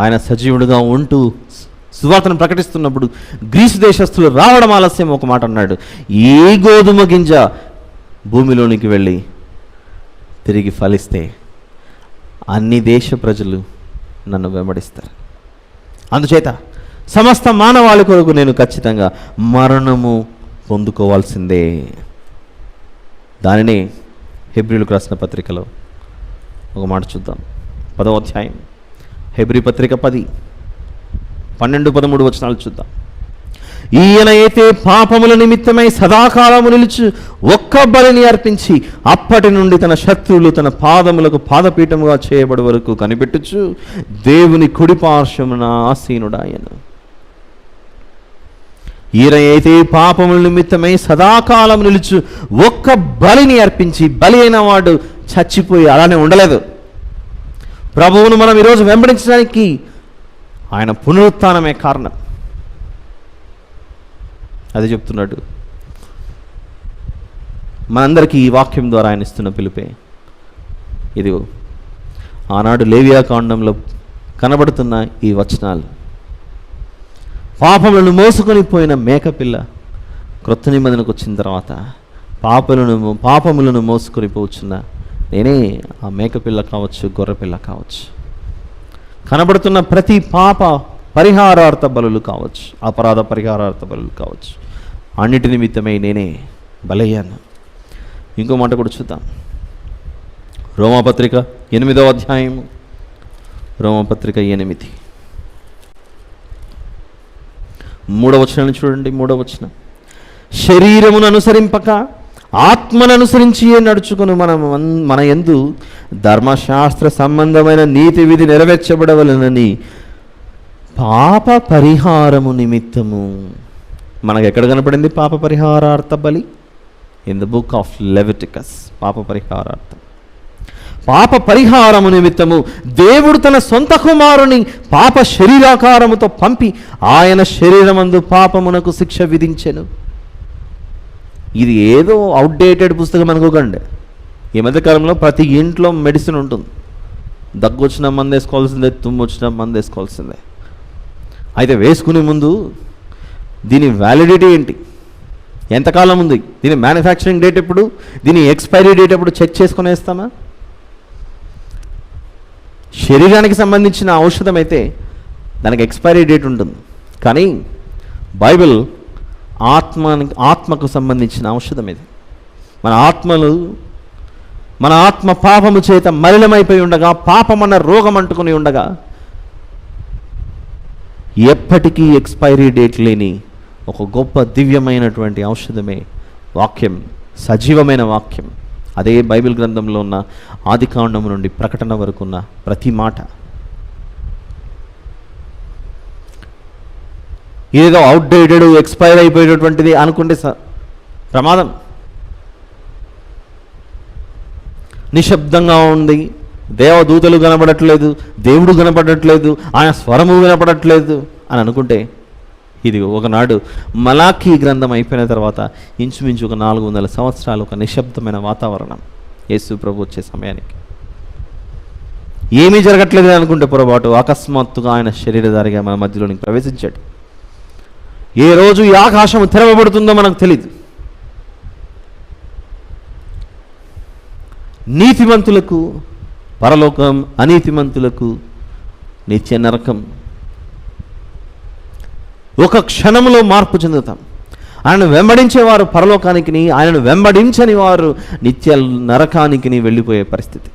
ఆయన సజీవుడుగా ఉంటూ సువార్తను ప్రకటిస్తున్నప్పుడు గ్రీసు దేశస్తులు రావడం ఆలస్యం. ఒక మాట అన్నాడు, ఈ గోధుమ గింజ భూమిలోనికి వెళ్ళి తిరిగి ఫలిస్తే అన్ని దేశ ప్రజలు నన్ను వెంబడిస్తారు. అందుచేత సమస్త మానవాళి కొరకు నేను ఖచ్చితంగా మరణము పొందుకోవాల్సిందే. దానినే హెబ్రీలకు రాసిన పత్రికలో ఒక మాట చూద్దాం. 10వ అధ్యాయం హెబ్రీ పత్రిక 10, 12, 13 వచనాలు చూద్దాం. ఈయన అయితే పాపముల నిమిత్తమై సదాకాలము నిలిచి ఒక్క బలిని అర్పించి అప్పటి నుండి తన శత్రువులు తన పాదములకు పాదపీఠముగా చేయబడి వరకు కనిపెట్టుచు దేవుని కుడిపార్శ్వమున ఆసీనుడాయను. ఈయన అయితే పాపముల నిమిత్తమై సదాకాలం నిలుచు ఒక్క బలిని అర్పించి, బలి అయిన వాడు చచ్చిపోయి అలానే ఉండలేదు. ప్రభువును మనం ఈరోజు వెంబడించడానికి ఆయన పునరుత్థానమే కారణం. అది చెప్తున్నాడు. మనందరికీ ఈ వాక్యం ద్వారా ఆయన ఇస్తున్న పిలుపే ఇదిగో. ఆనాడు లేవియా కాండంలో కనబడుతున్న ఈ వచనాలు, పాపములను మోసుకొని పోయిన మేకపిల్ల క్రొత్త నిబంధనకు వచ్చిన తర్వాత పాపములను మోసుకొని పోవచ్చున్న నేనే ఆ మేకపిల్ల కావచ్చు, గొర్రెపిల్ల కావచ్చు. కనబడుతున్న ప్రతి పాప పరిహారార్థ బలులు కావచ్చు, అపరాధ పరిహారార్థ బలులు కావచ్చు, అన్నిటి నిమిత్తమై నేనే బలయ్యాను. ఇంకో మాట కూడా చూద్దాం. రోమాపత్రిక 8వ అధ్యాయము, రోమాపత్రిక 8, 3వ వచనాన్ని చూడండి. 3వ వచనం, శరీరమును అనుసరింపక ఆత్మను అనుసరించి నడుచుకుని మన యందు ధర్మశాస్త్ర సంబంధమైన నీతి విధి నెరవేర్చబడవలనని పాప పరిహారము నిమిత్తము. మనకు ఎక్కడ కనపడింది పాప పరిహారార్థ బలి? In the book of Leviticus. పాప పరిహారార్థం, పాప పరిహారము నిమిత్తము దేవుడు తన సొంత కుమారుని పాప శరీరాకారముతో పంపి ఆయన శరీరమందు పాపమునకు శిక్ష విధించెను. ఇది ఏదో అవుట్డేటెడ్ పుస్తకం అనుకోకండి. ఈ మధ్యకాలంలో ప్రతి ఇంట్లో మెడిసిన్ ఉంటుంది. దగ్గు వచ్చిన మందు వేసుకోవాల్సిందే, తుమ్ము వచ్చిన మందు వేసుకోవాల్సిందే. అయితే వేసుకునే ముందు దీని వ్యాలిడిటీ ఏంటి, ఎంతకాలం ఉంది, దీని మ్యానుఫ్యాక్చరింగ్ డేట్ ఎప్పుడు, దీని ఎక్స్పైరీ డేట్ ఎప్పుడు చెక్ చేసుకుని వేస్తామా? శరీరానికి సంబంధించిన ఔషధం అయితే దానికి ఎక్స్పైరీ డేట్ ఉంటుంది. కానీ బైబిల్ ఆత్మకు సంబంధించిన ఔషధం ఇది. మన ఆత్మ పాపము చేత మలినమైపోయి ఉండగా, పాపమన్న రోగం అంటుకుని ఉండగా, ఎప్పటికీ ఎక్స్పైరీ డేట్ లేని ఒక గొప్ప దివ్యమైనటువంటి ఔషధమే వాక్యం, సజీవమైన వాక్యం. అదే బైబిల్ గ్రంథంలో ఉన్న ఆదికాండము నుండి ప్రకటన వరకు ఉన్న ప్రతి మాట. ఏదో అవుట్డేటెడ్, ఎక్స్పైర్ అయిపోయేటటువంటిది అనుకుంటే ప్రమాదం. నిశ్శబ్దంగా ఉంది, దేవదూతలు కనపడట్లేదు, దేవుడు కనపడట్లేదు, ఆయన స్వరము కనపడట్లేదు అని అనుకుంటే, ఇది ఒకనాడు మలాఖీ గ్రంథం అయిపోయిన తర్వాత ఇంచుమించు ఒక 400 సంవత్సరాలు ఒక నిశ్శబ్దమైన వాతావరణం. యేసు ప్రభు వచ్చే సమయానికి ఏమీ జరగట్లేదు అనుకుంటే పొరపాటు, అకస్మాత్తుగా ఆయన శరీరధారిగా మన మధ్యలోనికి ప్రవేశించాడు. ఏ రోజు ఈ ఆకాశం తెరవబడుతుందో మనకు తెలియదు. నీతిమంతులకు పరలోకం, అనీతిమంతులకు నిత్య నరకం. ఒక క్షణంలో మార్పు చెందుతాం. ఆయనను వెంబడించేవారు పరలోకానికి, ఆయనను వెంబడించని వారు నిత్య నరకానికి వెళ్ళిపోయే పరిస్థితి.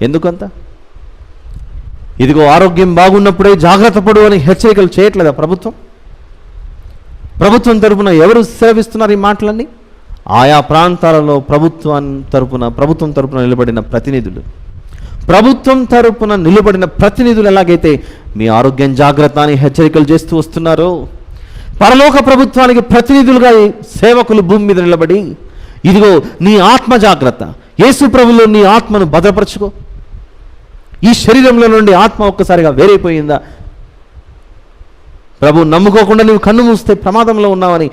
ఎందుకంత? ఇదిగో ఆరోగ్యం బాగున్నప్పుడే జాగ్రత్త పడు అని హెచ్చరికలు చేయట్లేదా ప్రభుత్వం తరపున ఎవరు సేవిస్తున్నారు ఈ మాటలన్నీ? ఆయా ప్రాంతాలలో ప్రభుత్వం తరపున నిలబడిన ప్రతినిధులు. ప్రభుత్వం తరపున నిలబడిన ప్రతినిధులు ఎలాగైతే మీ ఆరోగ్యం జాగ్రత్త అని హెచ్చరికలు చేస్తూ వస్తున్నారో, పరలోక ప్రభుత్వానికి ప్రతినిధులుగా సేవకులు భూమి మీద నిలబడి, ఇదిగో నీ ఆత్మ జాగ్రత్త, యేసు ప్రభులో నీ ఆత్మను భద్రపరచుకో, ఈ శరీరంలో నుండి ఆత్మ ఒక్కసారిగా వేరైపోయిందా, ప్రభు నమ్ముకోకుండా నీవు కన్ను మూస్తే ప్రమాదంలో ఉన్నావని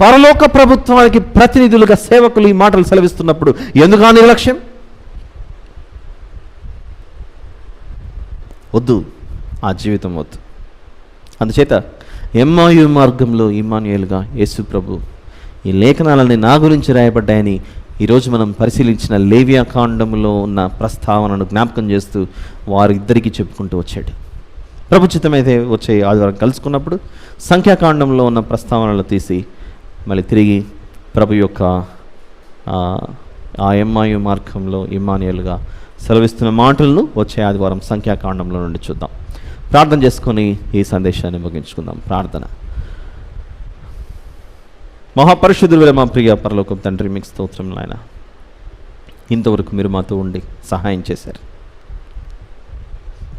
పరలోక ప్రభుత్వానికి ప్రతినిధులుగా సేవకులు ఈ మాటలు సెలవిస్తున్నప్పుడు ఎందుకు నిర్లక్ష్యం? వద్దు, ఆ జీవితం వద్దు. అందుచేత ఎమ్మాయు మార్గంలో ఇమ్మానుయేలుగా యేసు ప్రభు ఈ లేఖనాలని నా గురించి రాయబడ్డాయని ఈరోజు మనం పరిశీలించిన లేవియా కాండంలో ఉన్న ప్రస్తావనను జ్ఞాపకం చేస్తూ వారిద్దరికీ చెప్పుకుంటూ వచ్చాడు. ప్రభు చిత్తమైతే వచ్చే ఆదివారం కలుసుకున్నప్పుడు సంఖ్యాకాండంలో ఉన్న ప్రస్తావనలు తీసి మళ్ళీ తిరిగి ప్రభు యొక్క ఆ ఎమ్మాయు మార్గంలో ఇమ్మానుయేలుగా సెలవిస్తున్న మాటలను వచ్చే ఆదివారం సంఖ్యాకాండంలో నుండి చూద్దాం. ప్రార్థన చేసుకొని ఈ సందేశాన్ని ముగించుకుందాం. ప్రార్థన. మహాపరిశుద్ధుడైన మా ప్రియ పరలోకపు తండ్రి, మీకు స్తోత్రం నాయన. ఇంతవరకు మీరు మాతో ఉండి సహాయం చేశారు.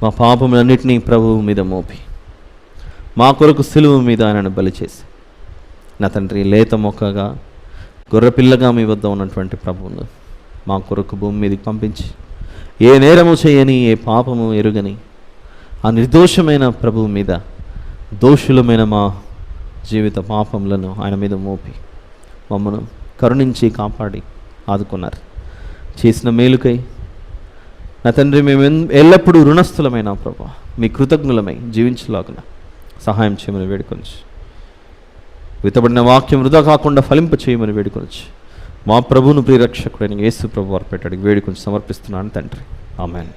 మా పాపములన్నింటినీ ప్రభువు మీద మోపి మా కొరకు సిలువ మీద ఆయనను బలి చేసి, నా తండ్రి, లేత మొక్కగా గొర్రెపిల్లగా మీ వద్ద ఉన్నటువంటి ప్రభువును మా కొరకు భూమి మీదకి పంపించి, ఏ నేరము చేయని, ఏ పాపము ఎరుగని ఆ నిర్దోషమైన ప్రభువు మీద దోషులమైన మా జీవిత పాపములను ఆయన మీద మోపి మమ్మను కరుణించి కాపాడి ఆదుకున్నారు. చేసిన మేలుకై నా తండ్రి, మేము ఎల్లప్పుడూ రుణస్థులమైన ప్రభా మీ కృతజ్ఞులమై జీవించలాగున సహాయం చేయమని వేడుకొనొచ్చు. విత్తబడిన వాక్యం వృధా కాకుండా ఫలింప చేయమని వేడుకొనొచ్చు. మా ప్రభువును ప్రియరక్షకుడైన యేసు ప్రభు వారు పెట్టాడు వేడుకొని సమర్పిస్తున్నాను తండ్రి. ఆమేన్.